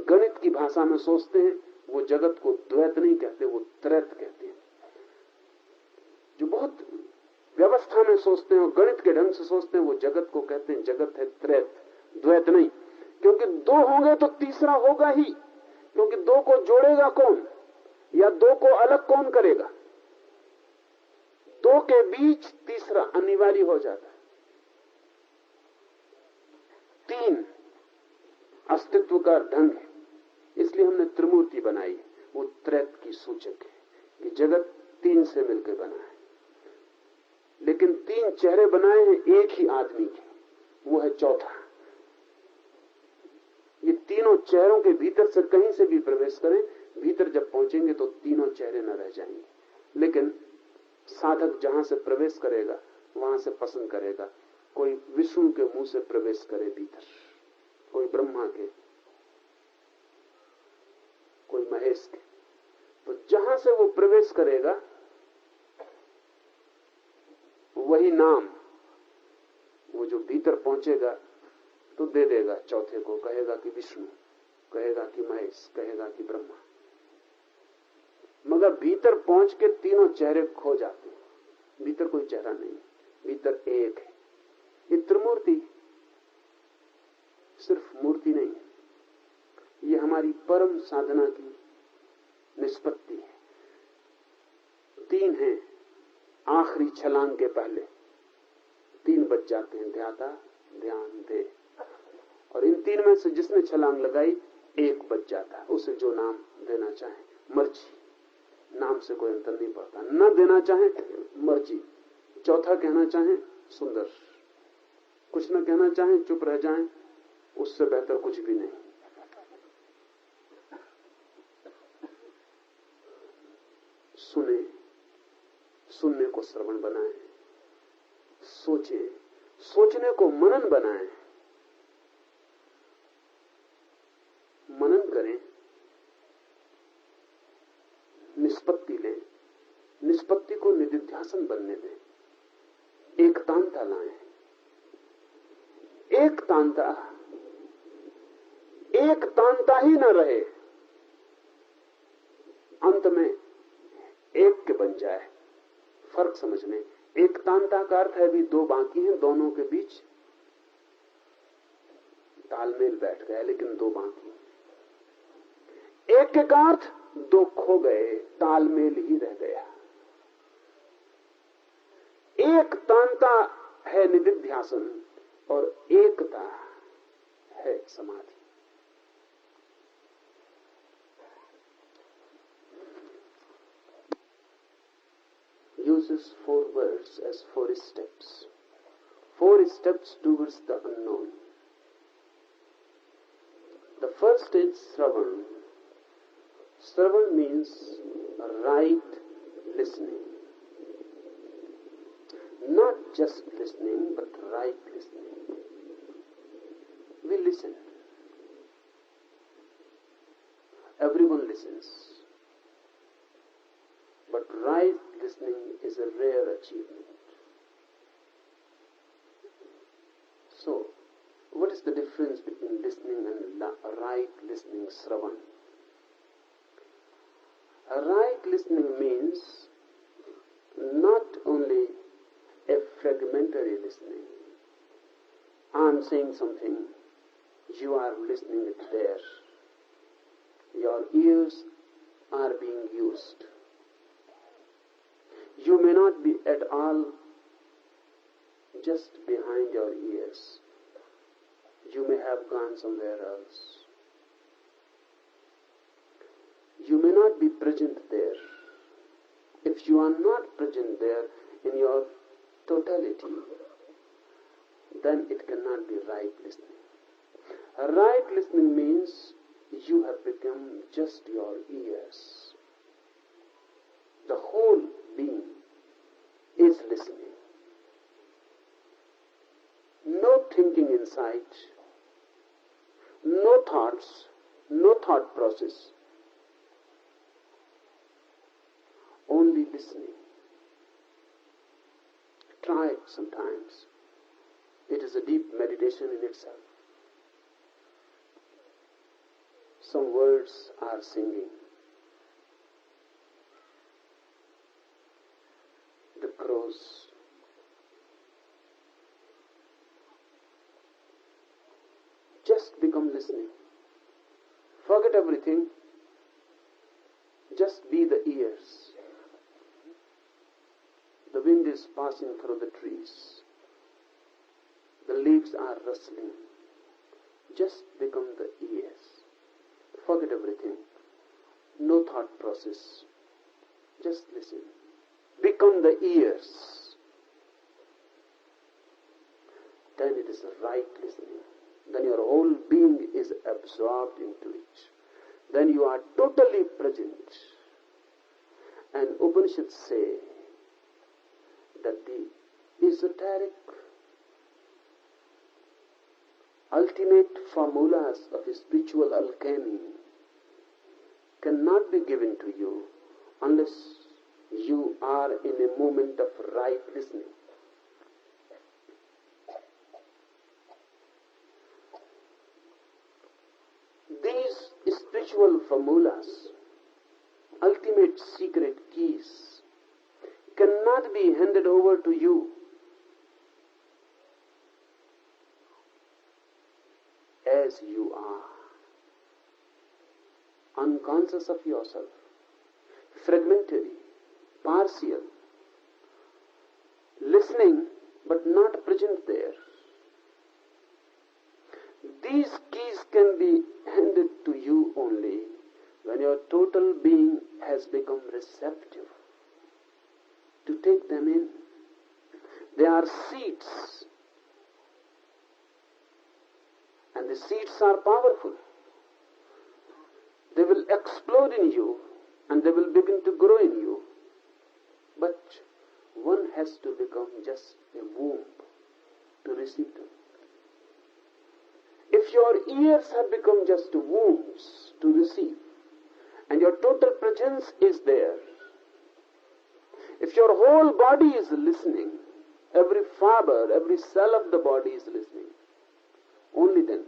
गणित की भाषा में सोचते हैं वो जगत को द्वैत नहीं कहते, वो त्रैत कहते हैं। जो बहुत व्यवस्था में सोचते हैं और गणित के ढंग से सोचते हैं वो जगत को कहते हैं जगत है त्रैत, द्वैत नहीं। क्योंकि दो होंगे तो तीसरा होगा ही, क्योंकि दो को जोड़ेगा कौन या दो को अलग कौन करेगा? दो के बीच तीसरा अनिवार्य हो जाता है। तीन अस्तित्व का ढंग है, इसलिए हमने त्रिमूर्ति बनाई। वो त्रैत की सूचक है कि जगत तीन से मिलकर बना है। लेकिन तीन चेहरे बनाए हैं एक ही आदमी के, वो है चौथा। ये तीनों चेहरों के भीतर से कहीं से भी प्रवेश करें, भीतर जब पहुंचेंगे तो तीनों चेहरे न रह जाएंगे। लेकिन साधक जहां से प्रवेश करेगा वहां से पसंद करेगा, कोई विष्णु के मुंह से प्रवेश करे भीतर, कोई ब्रह्मा के, कोई महेश के। तो जहां से वो प्रवेश करेगा वही नाम, वो जो भीतर पहुंचेगा तो दे देगा चौथे को, कहेगा कि विष्णु, कहेगा कि महेश, कहेगा कि ब्रह्मा। मगर भीतर पहुंच के तीनों चेहरे खो जाते हैं, भीतर कोई चेहरा नहीं, भीतर एक है। ये त्रिमूर्ति सिर्फ मूर्ति नहीं है, ये हमारी परम साधना की निष्पत्ति है। तीन है, आखिरी छलांग के पहले तीन बच जाते हैं, ध्याता, ध्यान, देह। और इन तीन में से जिसने छलांग लगाई एक बच जाता है, उसे जो नाम देना चाहे मर्जी, नाम से कोई अंतर नहीं पड़ता। न देना चाहे मर्जी, चौथा कहना चाहे सुंदर, कुछ न कहना चाहे चुप रह जाएं, उससे बेहतर कुछ भी नहीं। सुने, सुनने को श्रवण बनाएं, सोचें, सोचने को मनन बनाएं, मनन करें, निष्पत्ति लें, निष्पत्ति को निधिध्यासन बनने दें, एकतांता लाएं। एकतांता ही न रहे, अंत में एक के बन जाए। फर्क समझ लें, एकतांता का अर्थ है भी दो बाकी हैं, दोनों के बीच तालमेल बैठ गया, लेकिन दो बाकी। एक के का अर्थ दो खो गए, तालमेल ही रह गया। एक तांता है निदिध्यासन और एकता है समाधि। Uses 4 words as 4 steps. 4 steps towards the unknown. The first is Shravan. Shravan means right listening. Not just listening, but right listening. We listen. Everyone listens. But right listening is a rare achievement. So, what is the difference between listening and right listening, Shravan? Right listening means not only a fragmentary listening. I am saying something, you are listening it there. Your ears are being used. You may not be at all just behind your ears. You may have gone somewhere else. You may not be present there. If you are not present there in your totality, then it cannot be right listening. Right listening means you have become just your ears. The whole being is listening. No thinking inside, no thoughts, no thought process. Only listening. Try it sometimes. It is a deep meditation in itself. Some words are singing. The crows. Just become listening. Forget everything. Just be the ears. The wind is passing through the trees. The leaves are rustling. Just become the ears. Forget everything. No thought process. Just listen. Become the ears. Then it is right listening. Then your whole being is absorbed into it. Then you are totally present. And Upanishads say that the esoteric ultimate formulas of spiritual alchemy cannot be given to you unless you are in a moment of right listening. These spiritual formulas, ultimate secret keys, cannot be handed over to you as you are, unconscious of yourself, fragmentary, partial, listening but not present there. These keys can be handed to you only when your total being has become receptive to take them in. They are seeds, and the seeds are powerful. They will explode in you and they will begin to grow in you. But one has to become just a womb to receive them. If your ears have become just wombs to receive, and your total presence is there, if your whole body is listening, every fiber, every cell of the body is listening, only then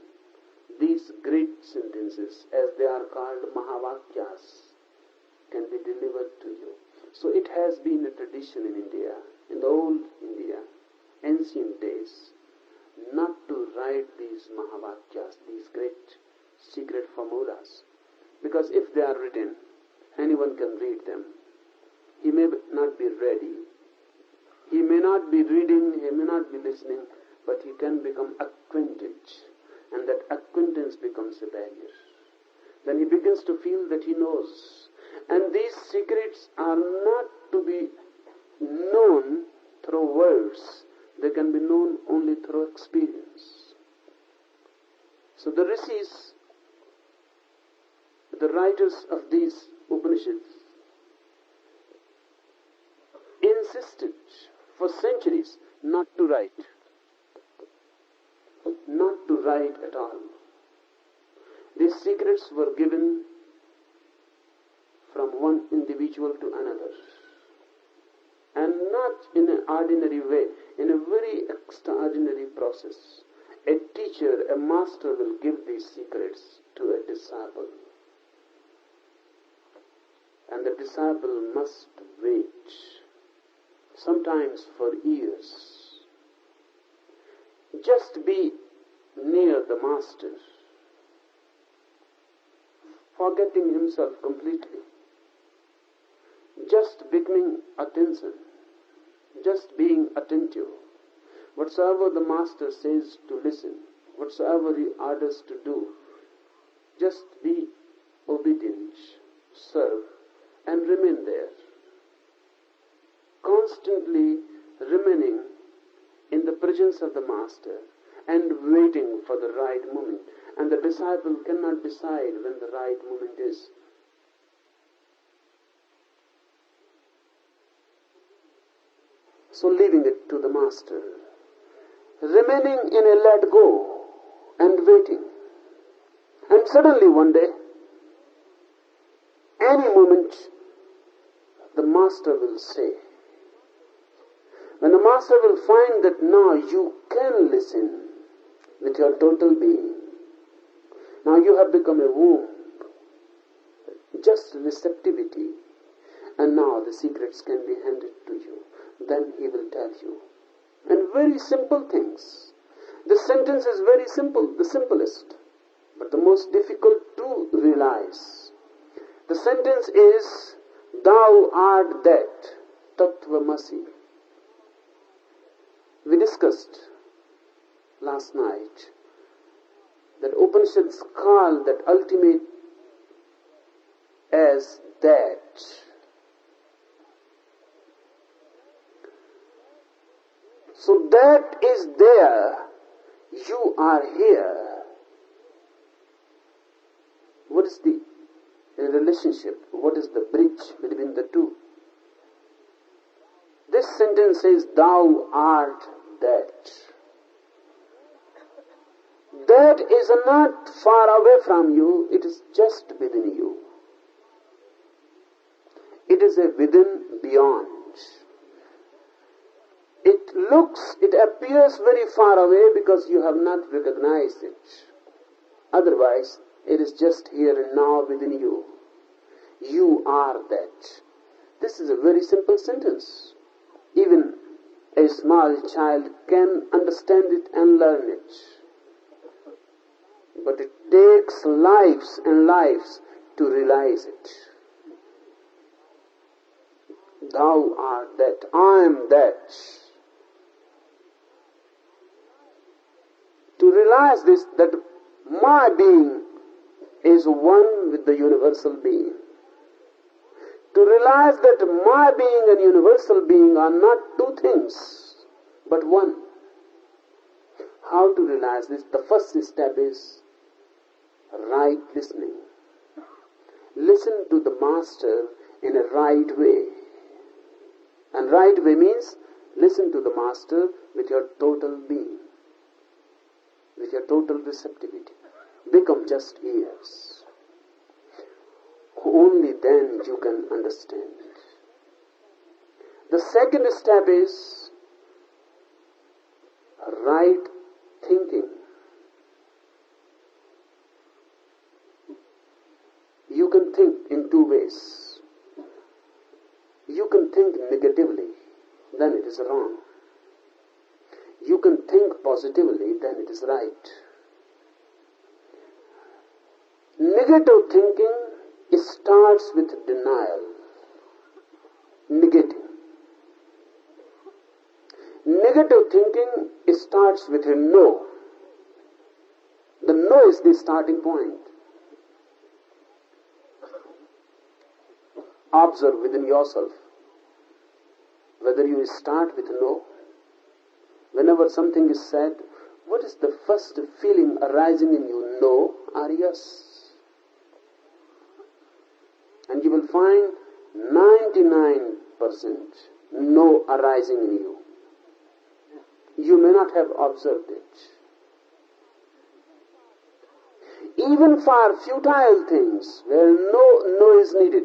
these great sentences, as they are called Mahavakyas, can be delivered to you. So it has been a tradition in India, in the old India, ancient days, not to write these Mahavakyas, these great secret formulas. Because if they are written, Anyone can read them. He may not be ready. He may not be reading, he may not be listening, but he can become acquainted. And that acquaintance becomes a barrier. Then he begins to feel that he knows. And these secrets are not to be known through words. They can be known only through experience. So the rishis, the writers of these Upanishads, insisted for centuries not to write. Not to write at all. These secrets were given from one individual to another. And not in an ordinary way, in a very extraordinary process. A teacher, a master will give these secrets to a disciple. And the disciple must wait, sometimes for years. Just be near the master, forgetting himself completely. Just becoming attention, just being attentive. Whatsoever the master says to listen, whatsoever he orders to do, just be obedient, serve, and remain there. Constantly remaining in the presence of the master and waiting for the right moment. And the disciple cannot decide when the right moment is. So leaving it to the master, remaining in a let go and waiting. And suddenly one day, any moment, the master will say, when the master will find that now you can listen with your total being, now you have become a womb, just receptivity, and now the secrets can be handed to you. Then he will tell you. And very simple things. The sentence is very simple, the simplest, but the most difficult to realize. The sentence is, thou art that, Tattvamasi. We discussed last night that Upanishads call that ultimate as that. So that is there, you are here. What is the relationship? What is the bridge between the two? This sentence says, thou art that. That is not far away from you, it is just within you. It is a within beyond. It appears very far away because you have not recognized it. Otherwise, it is just here and now within you. You are that. This is a very simple sentence. Even a small child can understand it and learn it. But it takes lives and lives to realize it. Thou art that. I am that. To realize this, that my being is one with the universal being. To realize that my being and universal being are not two things, but one. How to realize this? The first step is right listening. Listen to the master in a right way. And right way means listen to the master with your total being, with your total receptivity. Become just ears. Only then you can understand. The second step is right thinking. You can think in two ways. You can think negatively, then it is wrong. You can think positively, then it is right. Negative thinking starts with denial, negating. Negative thinking starts with a no. The no is the starting point. Observe within yourself whether you start with no. Whenever something is said, what is the first feeling arising in you, no or yes? And you will find 99% no arising in you. You may not have observed it. Even for futile things where no is needed,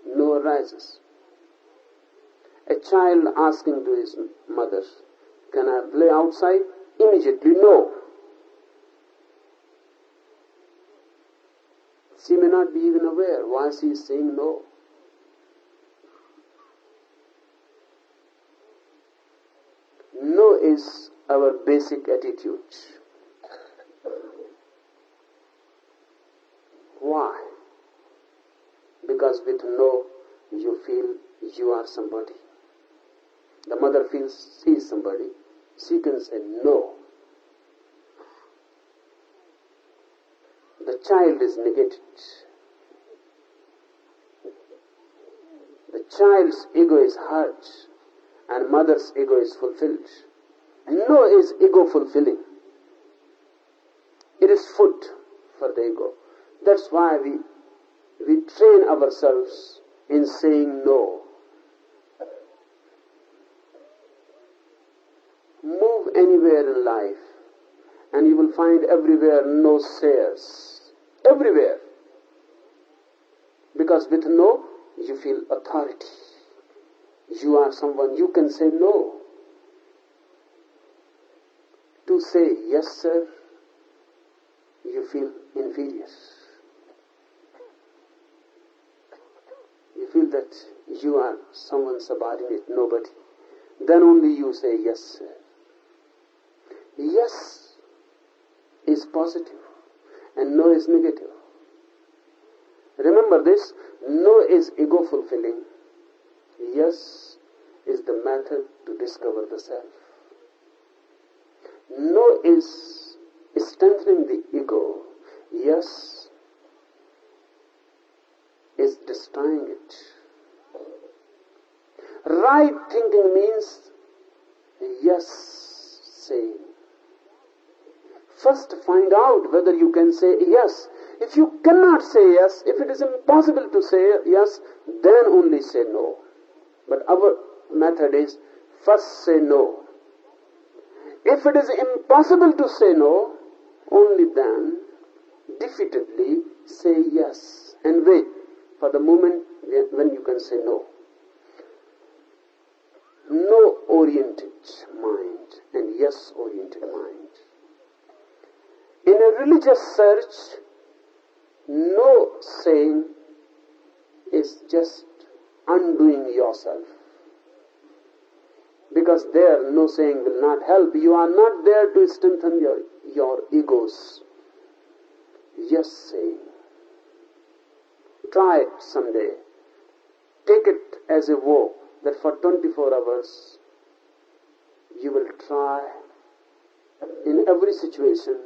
no arises. A child asking to his mother, can I play outside? Immediately, no. She may not be even aware why she is saying no. No is our basic attitude. Why? Because with no, you feel you are somebody. The mother feels she is somebody. She can say no. The child is negated. The child's ego is hurt and mother's ego is fulfilled. No is ego fulfilling. It is food for the ego. That's why we train ourselves in saying no. Move anywhere in life and you will find everywhere no sayers. Everywhere. Because with no, you feel authority. You are someone, you can say no. To say yes, sir, you feel inferior. You feel that you are someone subordinate, nobody. Then only you say yes, sir. Yes is positive and no is negative. Remember this, no is ego fulfilling. Yes is the method to discover the self. No is strengthening the ego. Yes is destroying it. Right thinking means yes saying. First find out whether you can say yes. If you cannot say yes, if it is impossible to say yes, then only say no. But our method is first say no. If it is impossible to say no, only then defeatedly say yes and wait for the moment when you can say no. No-oriented mind and yes-oriented mind. In a religious search, no saying is just undoing yourself. Because there, no saying will not help. You are not there to strengthen your egos. Yes saying. Try it someday. Take it as a vow that for 24 hours you will try in every situation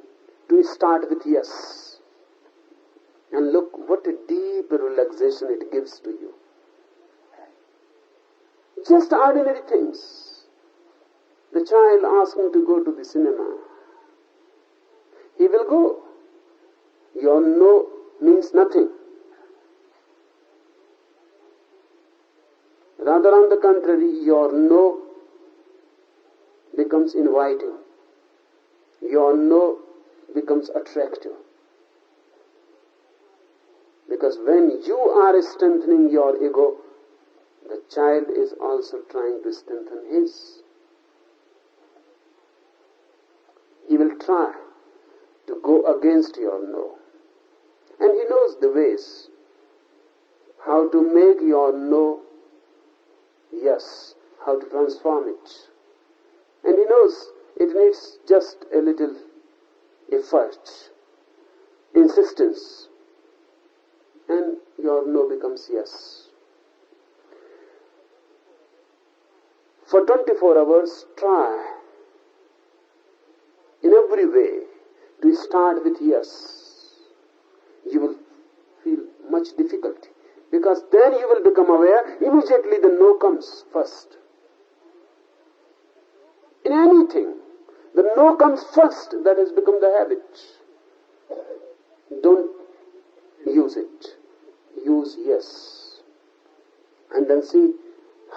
to start with yes. And look what a deep relaxation it gives to you. Just ordinary things. The child asking to go to the cinema. He will go. Your no means nothing. Rather on the contrary, your no becomes inviting. Your no becomes attractive. Because when you are strengthening your ego, the child is also trying to strengthen his. He will try to go against your no. And he knows the ways how to make your no yes, how to transform it. And he knows it needs just a little effort, insistence, and your no becomes yes. For 24 hours, try in every way to start with yes. You will feel much difficulty, because then you will become aware, immediately the no comes first. In anything, the no comes first. That has become the habit. Don't use it. Use yes. And then see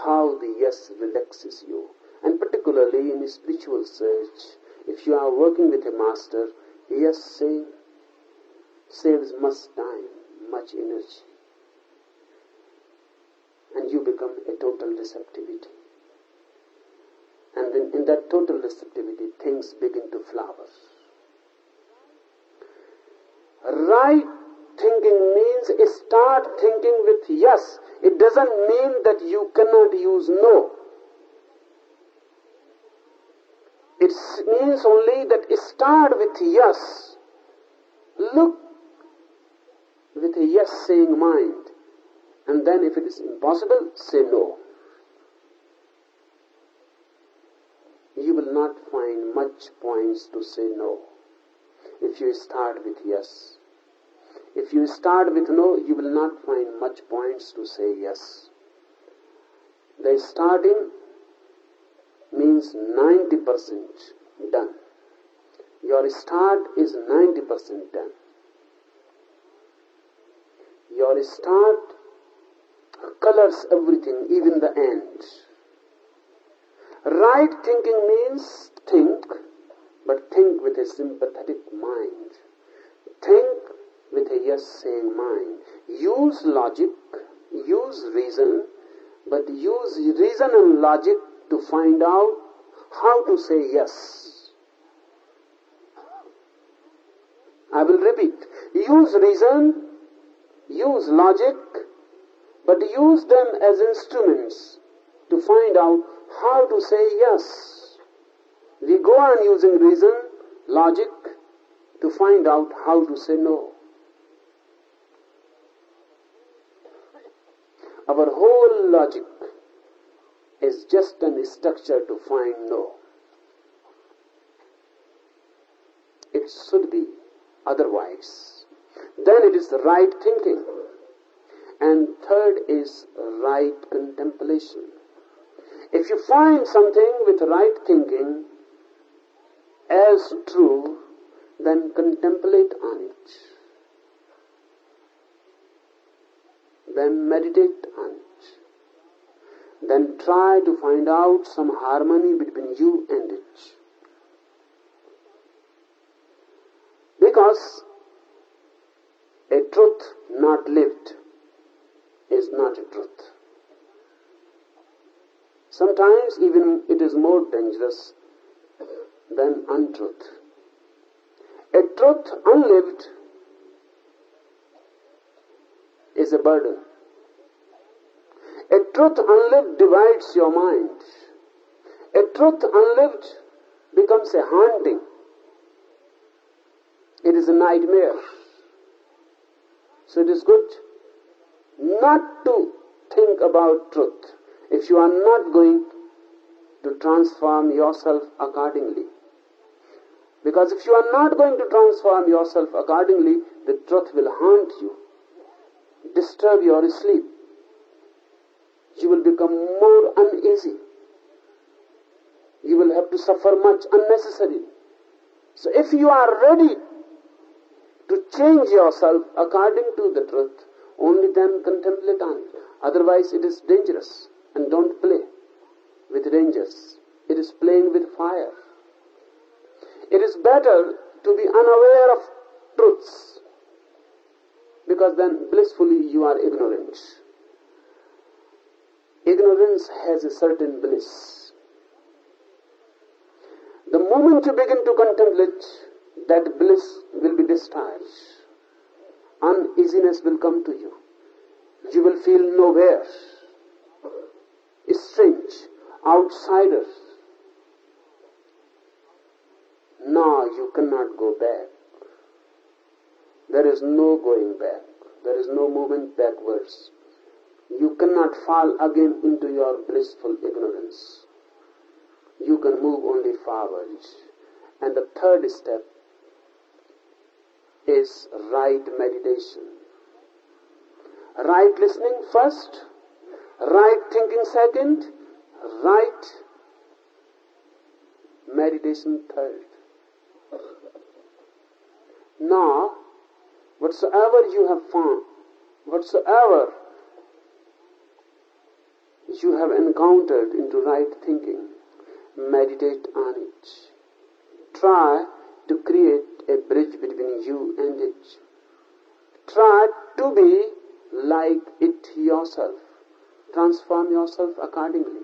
how the yes relaxes you. And particularly in spiritual search, if you are working with a master, yes saying saves much time, much energy. And you become a total receptivity. And then in that total receptivity, things begin to flower. Right thinking means start thinking with yes. It doesn't mean that you cannot use no. It means only that start with yes. Look with a yes saying mind. And then if it is impossible, say no. You will not find much points to say no if you start with yes. If you start with no, you will not find much points to say yes. The starting means 90% done. Your start is 90% done. Your start colors everything, even the end. Right thinking means think, but think with a sympathetic mind. Think with a yes-saying mind. Use logic, use reason, but use reason and logic to find out how to say yes. I will repeat. Use reason, use logic, but use them as instruments to find out how to say yes. We go on using reason, logic, to find out how to say no. Our whole logic is just a structure to find no. It should be otherwise. Then it is the right thinking. And third is right contemplation. If you find something with right thinking as true, then contemplate on it. Then meditate on it. Then try to find out some harmony between you and it. Because a truth not lived is not a truth. Sometimes even it is more dangerous than untruth. A truth unlived is a burden. A truth unlived divides your mind. A truth unlived becomes a haunting. It is a nightmare. So it is good not to think about truth if you are not going to transform yourself accordingly. Because if you are not going to transform yourself accordingly, the truth will haunt you, disturb your sleep. You will become more uneasy. You will have to suffer much unnecessarily. So if you are ready to change yourself according to the truth, only then contemplate on it. Otherwise it is dangerous. And don't play with dangers. It is playing with fire. It is better to be unaware of truths, because then blissfully you are ignorant. Ignorance has a certain bliss. The moment you begin to contemplate, that bliss will be discharged. Uneasiness will come to you. You will feel nowhere. Strange, outsider. Now you cannot go back. There is no going back. There is no movement backwards. You cannot fall again into your blissful ignorance. You can move only forward. And the third step is right meditation. Right listening first, right thinking second, right meditation third. Now, whatsoever you have found, whatsoever you have encountered into right thinking, meditate on it. Try to create a bridge between you and it. Try to be like it yourself. Transform yourself accordingly.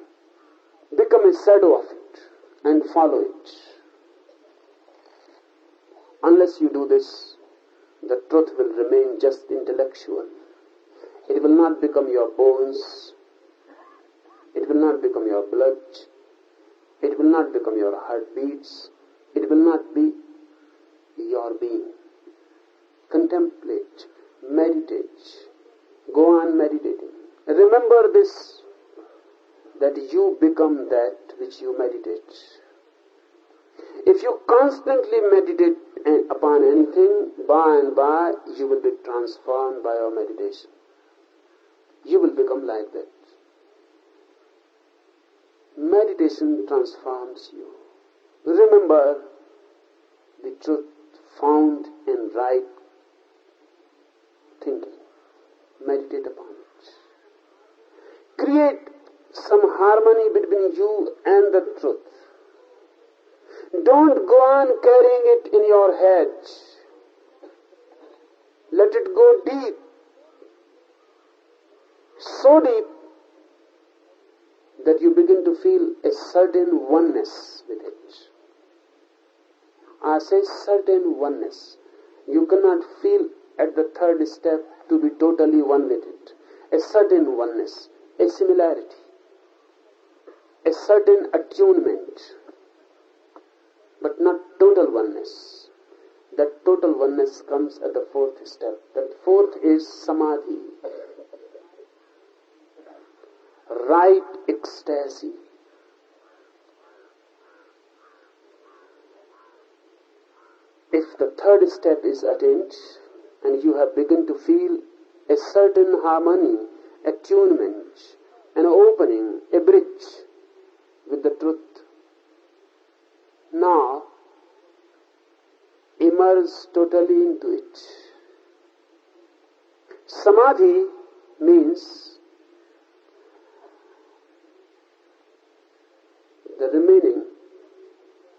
Become a shadow of it and follow it. Unless you do this, the truth will remain just intellectual. It will not become your bones. It will not become your blood. It will not become your heartbeats. It will not be your being. Contemplate, meditate, go on meditating. Remember this, that you become that which you meditate. If you constantly meditate upon anything, by and by you will be transformed by your meditation. You will become like that. Meditation transforms you. Remember the truth found in right thinking. Meditate upon it. Create some harmony between you and the truth. Don't go on carrying it in your head. Let it go deep. So deep that you begin to feel a certain oneness with it. I say certain oneness. You cannot feel at the third step to be totally one with it. A certain oneness, a similarity, a certain attunement, but not total oneness. That total oneness comes at the fourth step. That fourth is samadhi. Right ecstasy. If the third step is attained and you have begun to feel a certain harmony, attunement, an opening, a bridge with the truth, now immerse totally into it. Samadhi means the remaining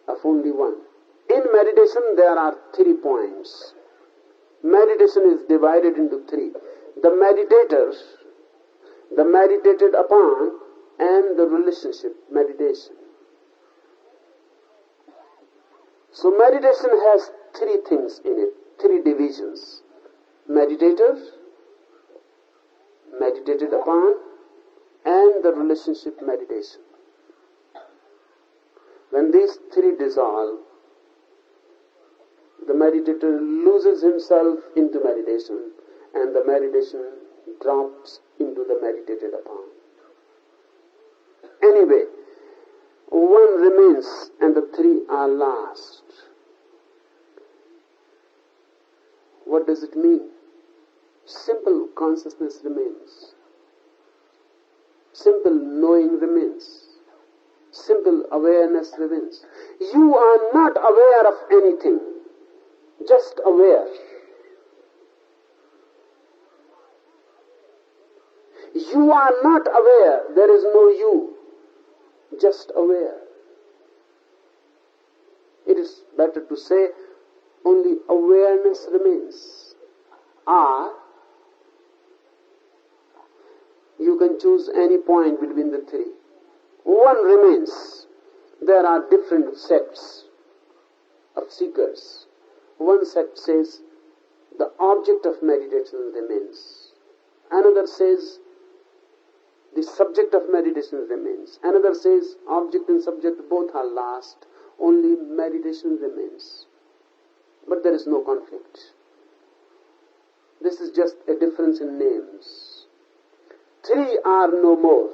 of only one. In meditation there are 3 points. Meditation is divided into 3. The meditators, the meditated upon, and the relationship meditation. So meditation has 3 things in it, 3 divisions. Meditator, meditated upon, and the relationship meditation. When these 3 dissolve, the meditator loses himself into meditation, and the meditation drops into the meditated upon. Anyway, one remains and the 3 are lost. What does it mean? Simple consciousness remains. Simple knowing remains. Simple awareness remains. You are not aware of anything, just aware. You are not aware, there is no you, just aware. It is better to say only awareness remains. Or you can choose any point between the 3. One remains. There are different sects of seekers. One sect says the object of meditation remains. Another says the subject of meditation remains. Another says object and subject both are lost. Only meditation remains. But there is no conflict. This is just a difference in names. Three are no more.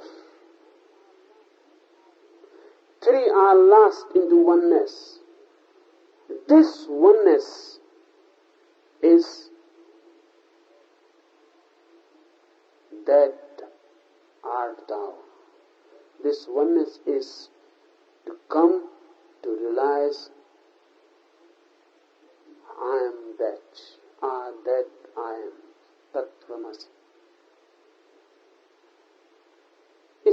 Three are lost into oneness. This oneness is that art thou. This oneness is to come to realize I am that I am, Tattvamasi.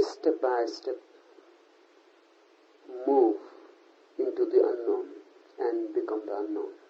Step by step, move into the unknown and become the unknown.